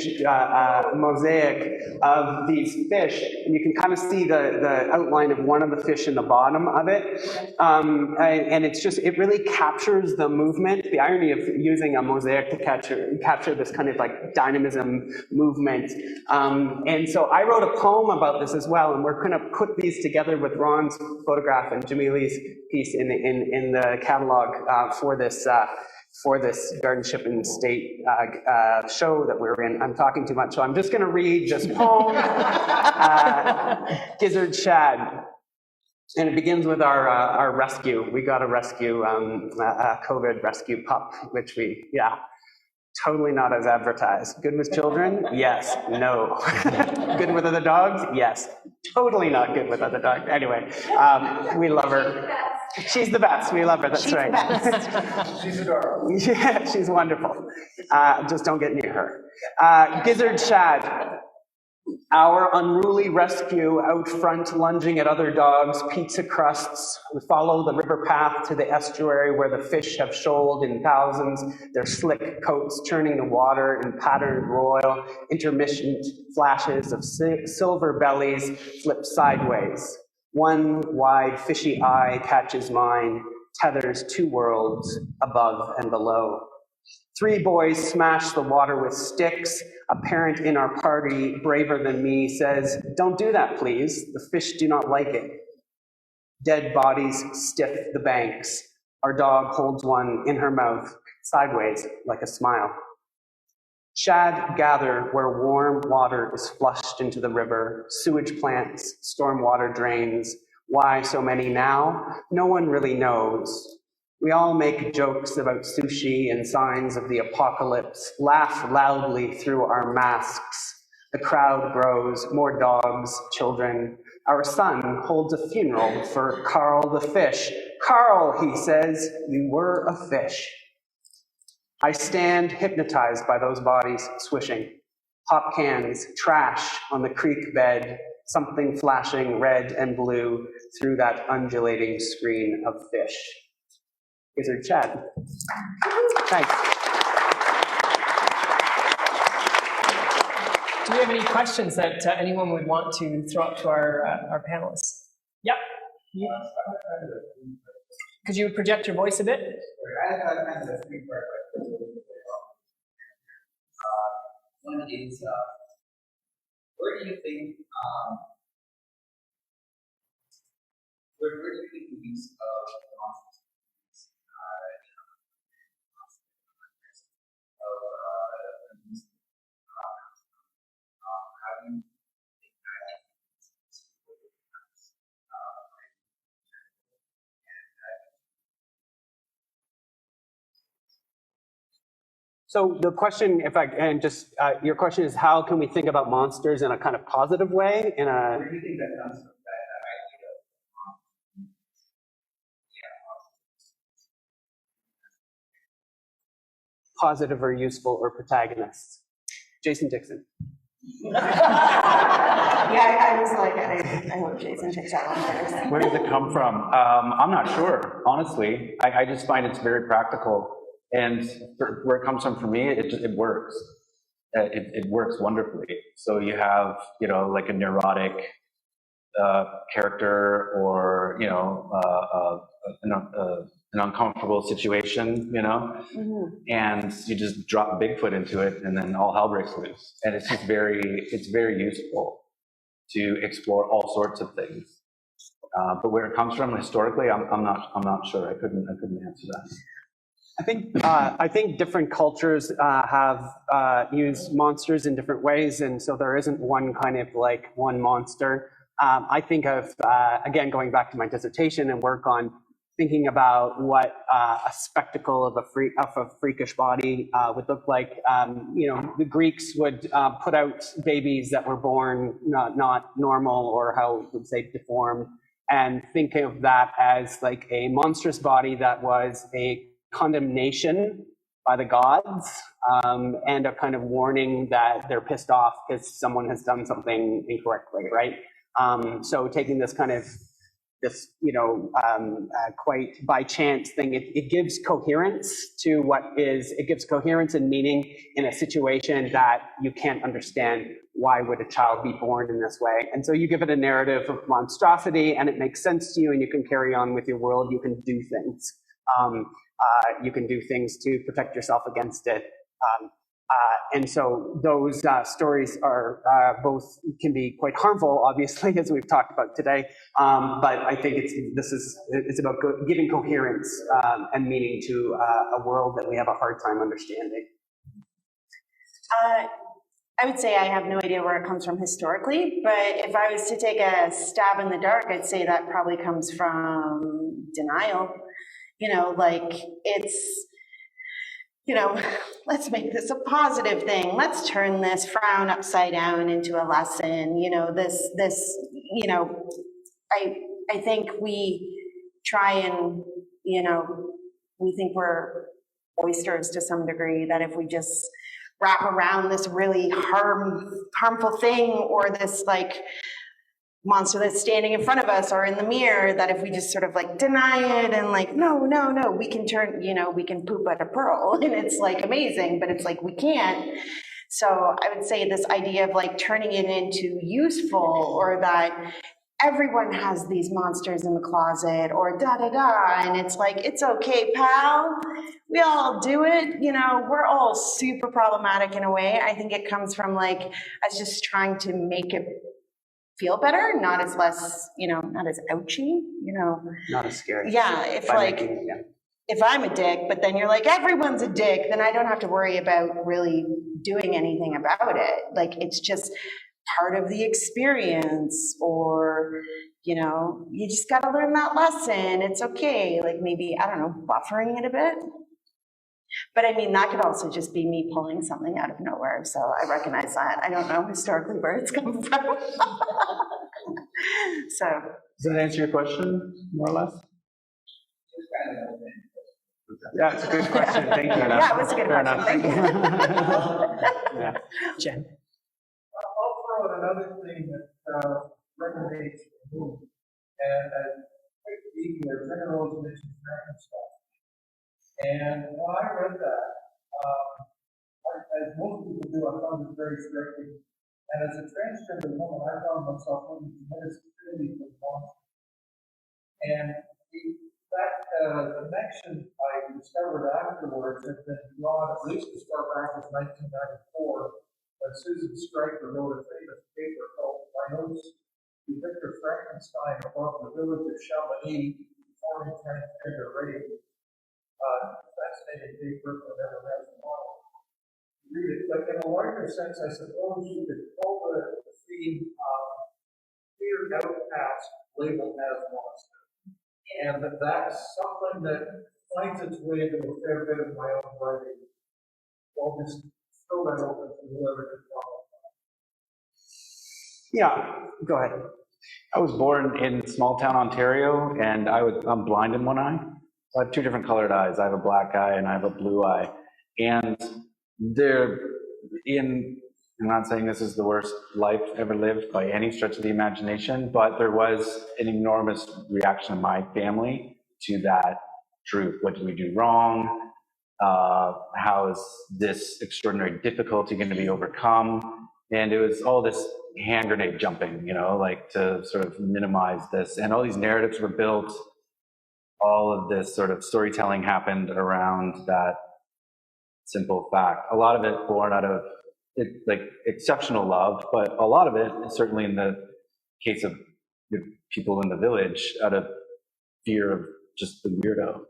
mosaic of these fish, and you can kind of see the outline of one of the fish in the bottom of it. And it really captures the movement, the irony of using a mosaic to capture this kind of like dynamism movement. And so I wrote a poem about this as well, and we're going to put these together with Ron's photograph and Jamili's piece in the catalog for for this Gardenship and State show that we're in. I'm talking too much, so I'm just going to read this poem, Gizzard Shad. And it begins with our rescue. We got a rescue, a COVID rescue pup, which we, totally not as advertised. Good with children? Yes. No. Good with other dogs? Yes. Totally not good with other dogs. Anyway, we love her. She's the best. We love her. That's right. She's adorable. Yeah, she's wonderful. Just don't get near her. Gizzard Shad. Our unruly rescue out front lunging at other dogs, pizza crusts. We follow the river path to the estuary where the fish have shoaled in thousands, their slick coats churning the water in patterned royal, intermittent flashes of silver bellies flip sideways. One wide fishy eye catches mine, tethers two worlds above and below. Three boys smash the water with sticks. A parent in our party, braver than me, says, "Don't do that, please. The fish do not like it." Dead bodies stiff the banks. Our dog holds one in her mouth, sideways, like a smile. Shad gather where warm water is flushed into the river, sewage plants, stormwater drains. Why so many now? No one really knows. We all make jokes about sushi and signs of the apocalypse, laugh loudly through our masks. The crowd grows, more dogs, children. Our son holds a funeral for Carl the fish. "Carl," he says, "you were a fish." I stand hypnotized by those bodies swishing. Pop cans, trash on the creek bed, something flashing red and blue through that undulating screen of fish. Gizzard Shad. Thanks. Do we have any questions that anyone would want to throw up to our panelists? Yep. Could you project your voice a bit? One is, where do you think, where do you think the use of So the question, if I can just, your question is how can we think about monsters in a kind of positive way? Where do you think that comes from, that idea of positive or useful or protagonists? Jason Dixon. I was like, I hope Jason takes that one first. Where does it come from? I'm not sure, honestly. I just find it's very practical. And where it comes from for me, it works. It works wonderfully. So you have, like a neurotic character, or, an uncomfortable situation, and you just drop Bigfoot into it, and then all hell breaks loose. And it's just it's very useful to explore all sorts of things. But where it comes from historically, I'm not sure. I couldn't answer that. I think different cultures have used monsters in different ways, and so there isn't one kind of like one monster. I think of, again, going back to my dissertation and work on thinking about what a spectacle of a freakish body would look like. The Greeks would put out babies that were born not normal, or how we would say deformed, and think of that as like a monstrous body that was a condemnation by the gods, and a kind of warning that they're pissed off because someone has done something incorrectly, right? So taking this kind of quite by chance thing, it gives coherence to it gives coherence and meaning in a situation that you can't understand. Why would a child be born in this way? And so you give it a narrative of monstrosity, and it makes sense to you, and you can carry on with your world. You can do things. You can do things to protect yourself against it. And so those stories are both can be quite harmful, obviously, as we've talked about today. But I think it's about giving coherence and meaning to a world that we have a hard time understanding. I would say I have no idea where it comes from historically, but if I was to take a stab in the dark, I'd say that probably comes from denial. You know, like it's, you know, let's make this a positive thing. Let's turn this frown upside down into a lesson. You know, you know, I think we try and, you know, we think we're oysters to some degree, that if we just wrap around this really harmful thing, or this like monster that's standing in front of us or in the mirror, that if we just sort of like deny it and like, no, we can turn, you know, we can poop at a pearl and it's like amazing, but it's like we can't. So I would say this idea of like turning it into useful, or that everyone has these monsters in the closet, or and it's like, it's okay, pal, we all do it, you know, we're all super problematic in a way. I think it comes from like us just trying to make it feel better, not as less, you know, not as ouchy, you know. Not as scary. Yeah, if like, if I'm a dick, but then you're like, everyone's a dick, then I don't have to worry about really doing anything about it. Like, it's just part of the experience, or, you know, you just got to learn that lesson. It's okay. Like maybe, I don't know, buffering it a bit. But I mean, that could also just be me pulling something out of nowhere. So I recognize that. I don't know historically where it's come from. So. Does that answer your question, more or less? Just kind of open. Yeah, it's a good question. Thank you. Yeah, it was a good Fair question. enough. Thank you. Yeah. Jen. I'll throw in another thing that resonates with me, and quick peek here, minerals, mentioned stuff. And when I read that, as most people do, I found it very striking. And as a transgender woman, I found myself having tremendous affinity for monsters. And that connection I discovered afterwards had been drawn at least as far back as 1994, when Susan Stryker wrote a famous paper called My Notes to Victor Frankenstein about the village of Chamonix performing transgender rape. Fascinating paper, but never read the model. Read it, but in a larger sense, I suppose you could call the theme feared outcast labeled as monster. And that's something that finds its way into a fair bit of my own writing. I'll just throw that open to whoever can follow. Yeah, go ahead. I was born in small town Ontario, and I'm blind in one eye. So I have two different colored eyes. I have a black eye and I have a blue eye. And I'm not saying this is the worst life ever lived by any stretch of the imagination, but there was an enormous reaction of my family to that truth. What did we do wrong? How is this extraordinary difficulty going to be overcome? And it was all this hand grenade jumping, you know, like to sort of minimize this. And all these narratives were built. All of this sort of storytelling happened around that simple fact. A lot of it born out of like exceptional love, but a lot of it, certainly in the case of the people in the village, out of fear of just the weirdo.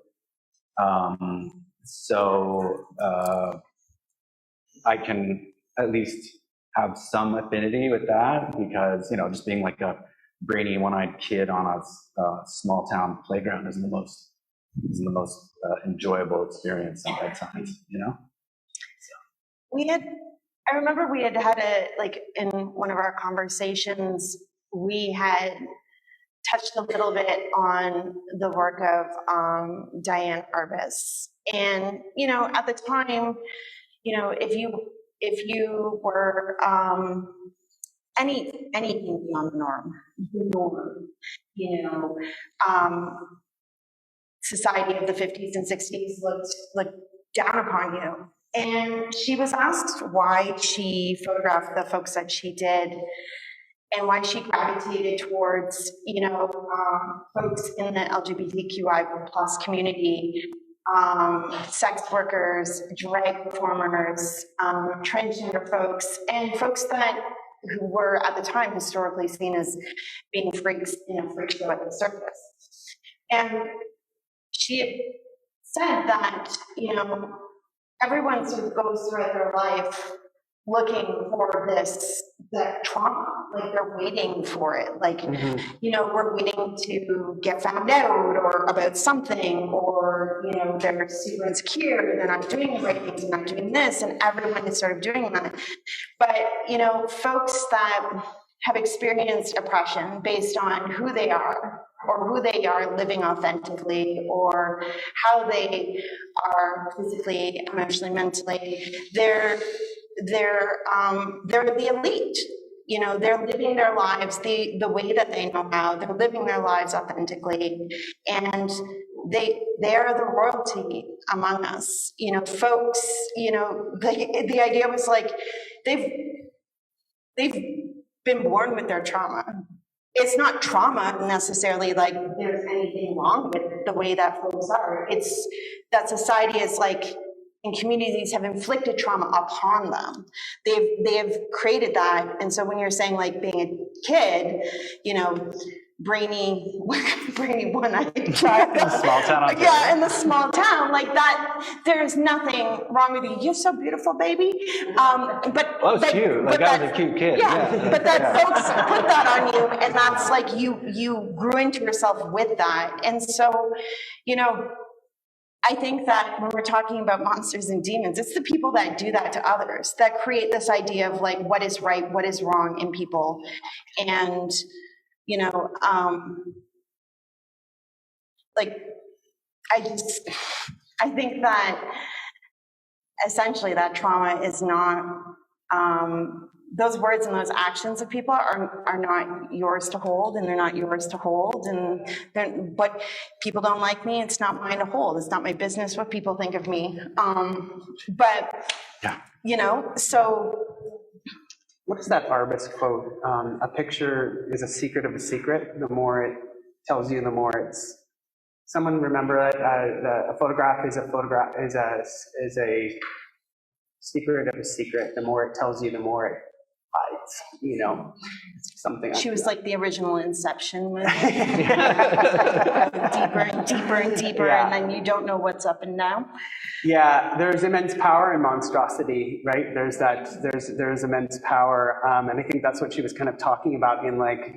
So I can at least have some affinity with that, because, you know, just being like a brainy one-eyed kid on a small town playground isn't the most enjoyable experience at times, you know? I remember we had like in one of our conversations, we had touched a little bit on the work of Diane Arbus. And, you know, at the time, you know, if you were anything beyond the norm, you know, society of the 50s and 60s looked down upon you. And she was asked why she photographed the folks that she did, and why she gravitated towards, you know, folks in the LGBTQI+ community sex workers, drag performers, transgender folks, and folks that who were at the time historically seen as being freaks in a freak show at the circus. And she had said that, everyone sort of goes throughout their life looking for that trauma, like they're waiting for it. Like, we're waiting to get found out or about something, or, they're super insecure, they're not doing the right things, they're not doing this, and everyone is sort of doing that. But, folks that have experienced oppression based on who they are, or who they are living authentically, or how they are physically, emotionally, mentally, they're the elite. They're living their lives the way that they know how. They're living their lives authentically, and they are the royalty among us. Folks. The idea was like they've been born with their trauma. It's not trauma necessarily like there's anything wrong with the way that folks are. It's that society is like, and communities have inflicted trauma upon them. They have created that. And so when you're saying like being a kid, brainy one-eyed child. Small town. Yeah, in the small town, like that, there's nothing wrong with you. You're so beautiful, baby. But oh, it's cute. Like, I was a cute kid. Yeah, but that folks put that on you, and that's like you grew into yourself with that. And so, I think that when we're talking about monsters and demons, it's the people that do that to others, that create this idea of like what is right, what is wrong in people. And, I think that essentially that trauma is not, those words and those actions of people are not yours to hold, and they're not yours to hold. And but people don't like me, it's not mine to hold. It's not my business what people think of me. But, so. What is that Arbus quote? A picture is a secret of a secret. The more it tells you, the more it's. Someone remember it? A photograph is a secret of a secret. The more it tells you, the more it hides. Something. She was like the original Inception movie. Deeper and deeper and deeper, Yeah. and then you don't know what's up and down. Yeah, there's immense power in monstrosity, right? There's immense power, and I think that's what she was kind of talking about in like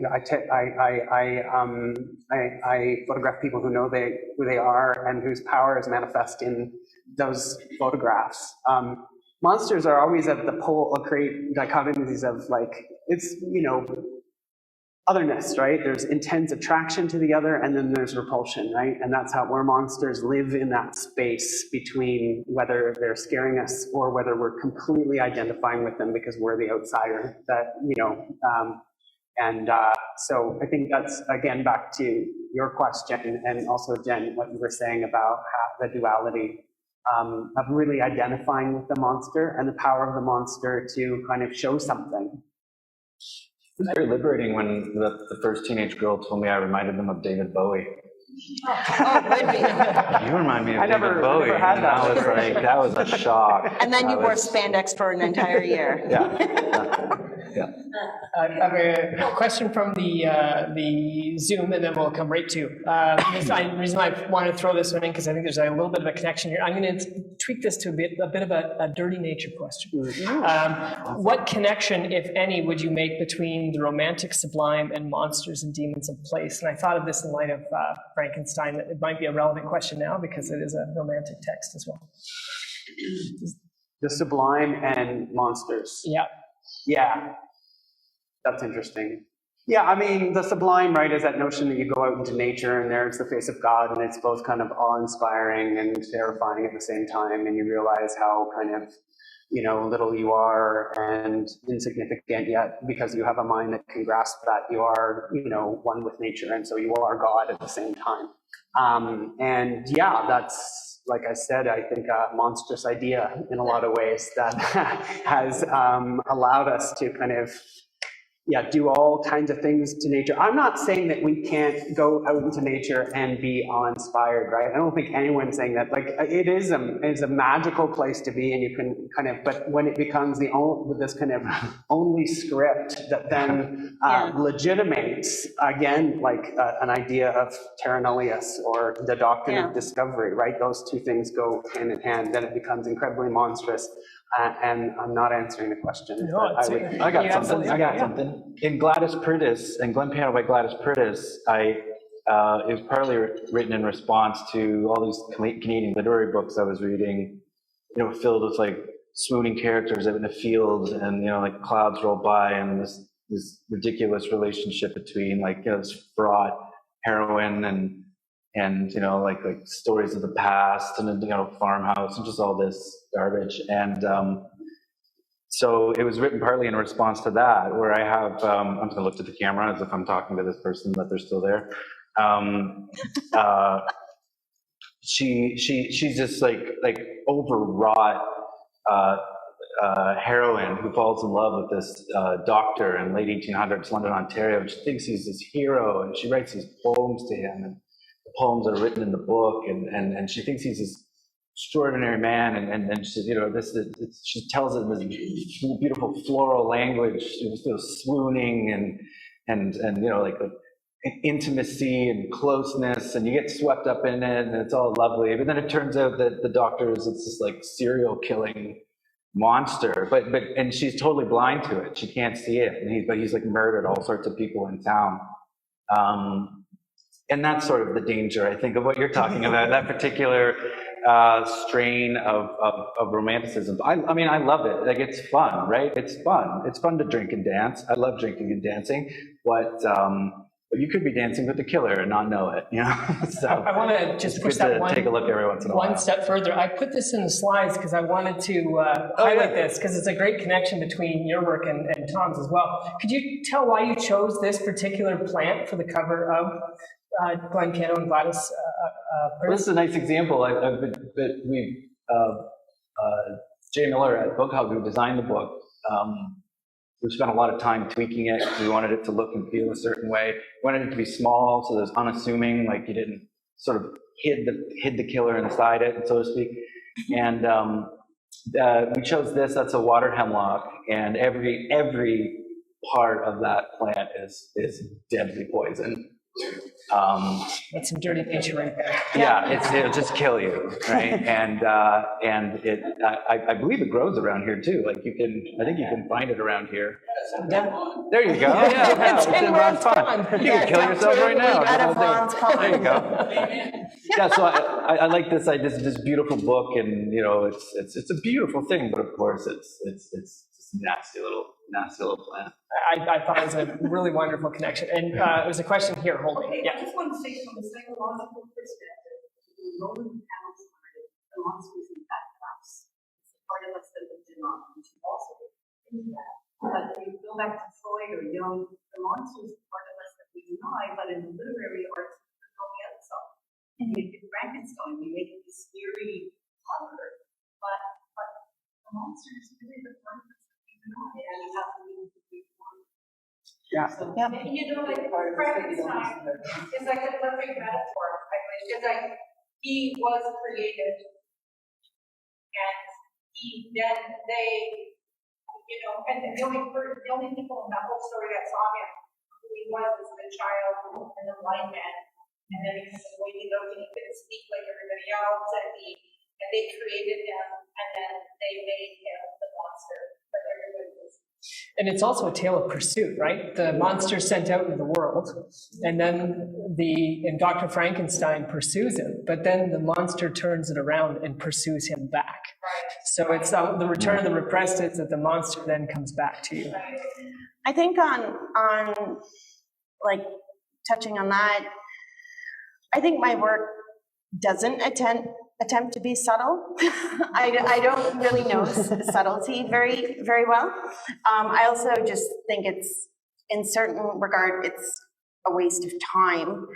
I photograph people who know who they are and whose power is manifest in those photographs. Monsters are always at the pole, create dichotomies of like it's otherness, right? There's intense attraction to the other, and then there's repulsion, right? And that's where monsters live, in that space between whether they're scaring us or whether we're completely identifying with them because we're the outsider. So I think that's, again, back to your question, and also, Jen, what you were saying about the duality of really identifying with the monster and the power of the monster to kind of show something. It was very liberating when the first teenage girl told me I reminded them of David Bowie. Oh, would be. You remind me of I David never Bowie. had And that. I was like, that was a shock. And then you I wore was- spandex for an entire year. Yeah. I have a question from the Zoom, and then we'll come right to. The reason I wanted to throw this one in, because I think there's a little bit of a connection here. I'm going to tweak this to a bit of a dirty nature question. What connection, if any, would you make between the romantic sublime and monsters and demons of place? And I thought of this in light of Frankenstein, that it might be a relevant question now because it is a romantic text as well. The sublime and monsters. Yeah. Yeah, that's interesting. Yeah, I mean, the sublime, right, is that notion that you go out into nature and there's the face of God, and it's both kind of awe-inspiring and terrifying at the same time, and you realize how kind of, little you are and insignificant, yet because you have a mind that can grasp that you are, one with nature, and so you are God at the same time. And yeah, that's, like I said, I think a monstrous idea in a lot of ways that has allowed us to kind of do all kinds of things to nature. I'm not saying that we can't go out into nature and be awe-inspired, right? I don't think anyone's saying that. Like, it is a magical place to be, and you can kind of, but when it becomes this kind of only script that then legitimates, again, like an idea of terra nullius or the doctrine of discovery, right? Those two things go hand in hand, then it becomes incredibly monstrous. And I'm not answering the question. No, I got something. In Gladys Purtis, and Glen Piano by Gladys Purtis, it was partly written in response to all these Canadian literary books I was reading, filled with like swooning characters out in the field, and like clouds roll by, and this ridiculous relationship between this fraught heroine and like stories of the past, and farmhouse, and just all this garbage. And so it was written partly in response to that, where I have I'm going to look at the camera as if I'm talking to this person, that they're still there. She's this like overwrought heroine who falls in love with this doctor in late 1800s London, Ontario, and she thinks he's this hero, and she writes these poems to him, and the poems are written in the book, and she thinks he's this extraordinary man, and she, she tells it in this beautiful floral language, swooning and like intimacy and closeness, and you get swept up in it, and it's all lovely. But then it turns out that the doctor is this like serial killing monster, and she's totally blind to it. She can't see it, but he's like murdered all sorts of people in town. And that's sort of the danger, I think, of what you're talking about, that particular strain of romanticism. I mean, I love it. Like, it's fun, right? It's fun. It's fun to drink and dance. I love drinking and dancing, but you could be dancing with the killer and not know it, So I want to just push that take a look every once in a while. One step further. I put this in the slides because I wanted to highlight this, because it's a great connection between your work and Tom's as well. Could you tell why you chose this particular plant for the cover of Glen Piano and Gladys Well, this is a nice example. Jay Miller at Book Hub, who designed the book, we spent a lot of time tweaking it. We wanted it to look and feel a certain way. We wanted it to be small, so there's unassuming, like you didn't sort of hid the killer inside it, so to speak. And we chose this. That's a water hemlock, and every part of that plant is deadly poison. That's some dirty nature right there. Yeah, it'll just kill you, right? And I believe it grows around here too. Like I think you can find it around here. There you go. Yeah, it's in Vaughn's Pond. You can kill yourself right now. There you go. Yeah, so I like this. This beautiful book, and it's a beautiful thing, but of course it's just nasty little plant. I thought it was a really wonderful connection. And it was a question here, hold on. Yeah. I just want to say, from a psychological perspective, the Roman panels the monsters in that house. It's a part of us that we do not want to also into that. But if you go back to Freud or Jung, the monster is part of us that we deny, but in literary arts, it's on the other side. And you do Frankenstein, we make it this eerie horror, but the monster is really the part of us that we deny, and you have to be one. Yeah. So, like Frankenstein is like a perfect metaphor. It's like he was created, and and the only people in that whole story that saw him, who he was the child and the blind man, and then because of the way he looked, and he couldn't speak like everybody else, and they created him, and then they made him the monster, but everybody was. And it's also a tale of pursuit, right? The monster's sent out into the world, and then Dr. Frankenstein pursues him, but then the monster turns it around and pursues him back. Right. So it's the return of the repressed is that the monster then comes back to you. I think on like touching on that, I think my work doesn't attempt to be subtle. I don't really know subtlety very, very well. I also just think it's, in certain regard, it's a waste of time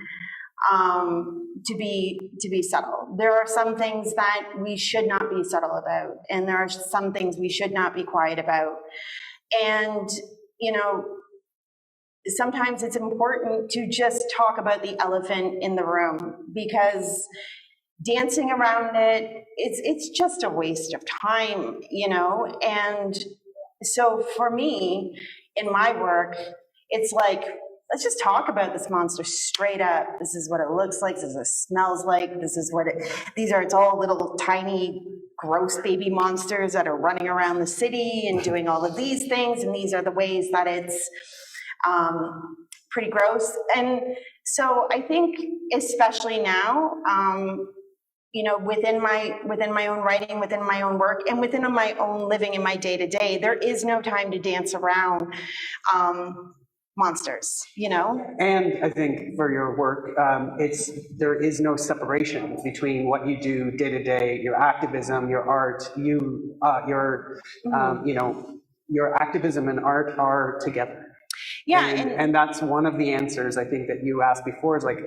to be subtle. There are some things that we should not be subtle about, and there are some things we should not be quiet about. And, sometimes it's important to just talk about the elephant in the room, because dancing around it, it's just a waste of time, you know? And so for me, in my work, it's like, let's just talk about this monster straight up. This is what it looks like, this is what it smells like, this is what it's all little tiny gross baby monsters that are running around the city and doing all of these things, and these are the ways that it's pretty gross. And so I think, especially now, you know, within my own writing, within my own work, and within my own living in my day-to-day, there is no time to dance around monsters, you know? And I think for your work, there is no separation between what you do day to day, your activism, your art, you know, your activism and art are together. Yeah, and that's one of the answers I think that you asked before, is like,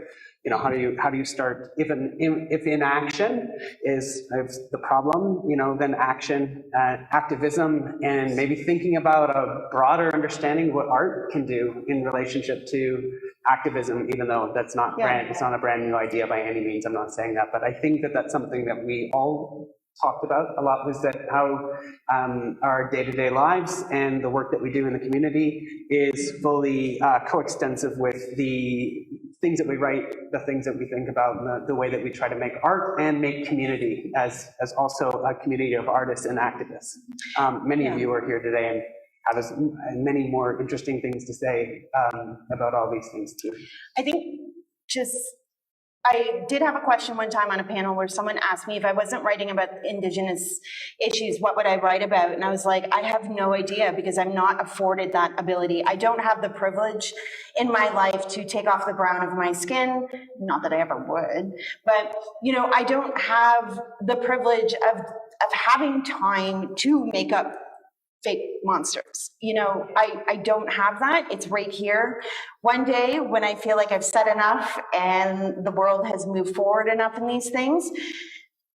you know, how do you start, if inaction is the problem, you know, then action, activism, and maybe thinking about a broader understanding of what art can do in relationship to activism, even though that's not it's not a brand new idea by any means, I'm not saying that, but I think that that's something that we all talked about a lot, was that how our day-to-day lives and the work that we do in the community is fully coextensive with the things that we write, the things that we think about, and the way that we try to make art and make community as also a community of artists and activists. Many of you are here today and have many more interesting things to say about all these things too. I think I did have a question one time on a panel where someone asked me if I wasn't writing about Indigenous issues, what would I write about? And I was like, I have no idea, because I'm not afforded that ability. I don't have the privilege in my life to take off the brown of my skin. Not that I ever would, but you know, I don't have the privilege of having time to make up fake monsters. You know, I don't have that. It's right here. One day when I feel like I've said enough and the world has moved forward enough in these things,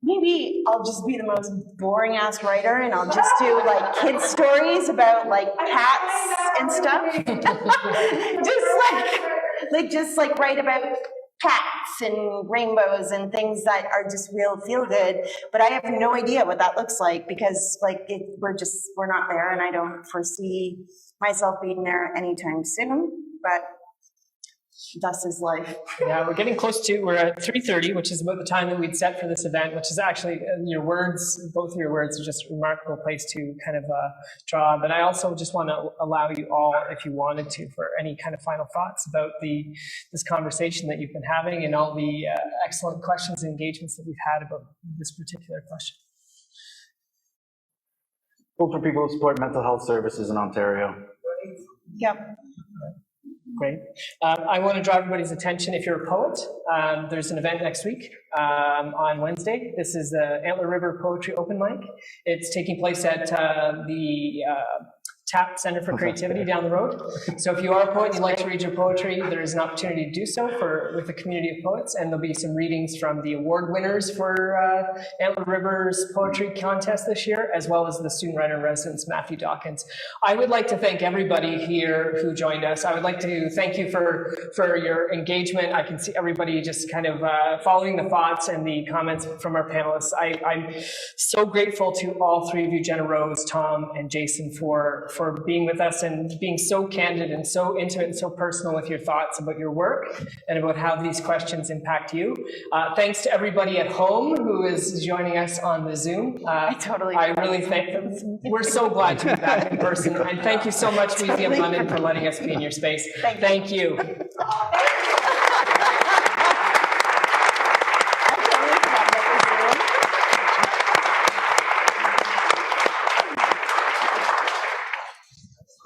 maybe I'll just be the most boring ass writer and I'll just do like kids stories about like cats and stuff. just like write about cats and rainbows and things that are just real feel good, but I have no idea what that looks like, because like we're not there, and I don't foresee myself being there anytime soon, but thus is life. Yeah, we're getting close to, we're at 3:30, which is about the time that we'd set for this event, which is actually, your words, both of your words are just a remarkable place to kind of draw. But I also just want to allow you all, if you wanted to, for any kind of final thoughts about this conversation that you've been having and all the excellent questions and engagements that we've had about this particular question. Hope for people who support mental health services in Ontario. Yep. Great. I want to draw everybody's attention, if you're a poet, there's an event next week on Wednesday. This is the Antler River Poetry Open Mic. It's taking place at the TAP Center for Creativity down the road. So if you are a poet and you'd like to read your poetry, there is an opportunity to do so with a community of poets, and there'll be some readings from the award winners for Antler River's poetry contest this year, as well as the student writer in residence, Matthew Dawkins. I would like to thank everybody here who joined us. I would like to thank you for your engagement. I can see everybody just kind of following the thoughts and the comments from our panelists. I'm so grateful to all three of you, Jenna Rose, Tom, and Jason, for being with us and being so candid and so intimate and so personal with your thoughts about your work and about how these questions impact you. Thanks to everybody at home who is joining us on the Zoom. I really thank them. We're so glad to be back in person. And thank you so much, Museum London, for letting us be in your space. Thank you.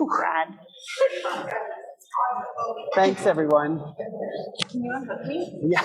Brad. Thanks, everyone. Can you unhook me? Yeah.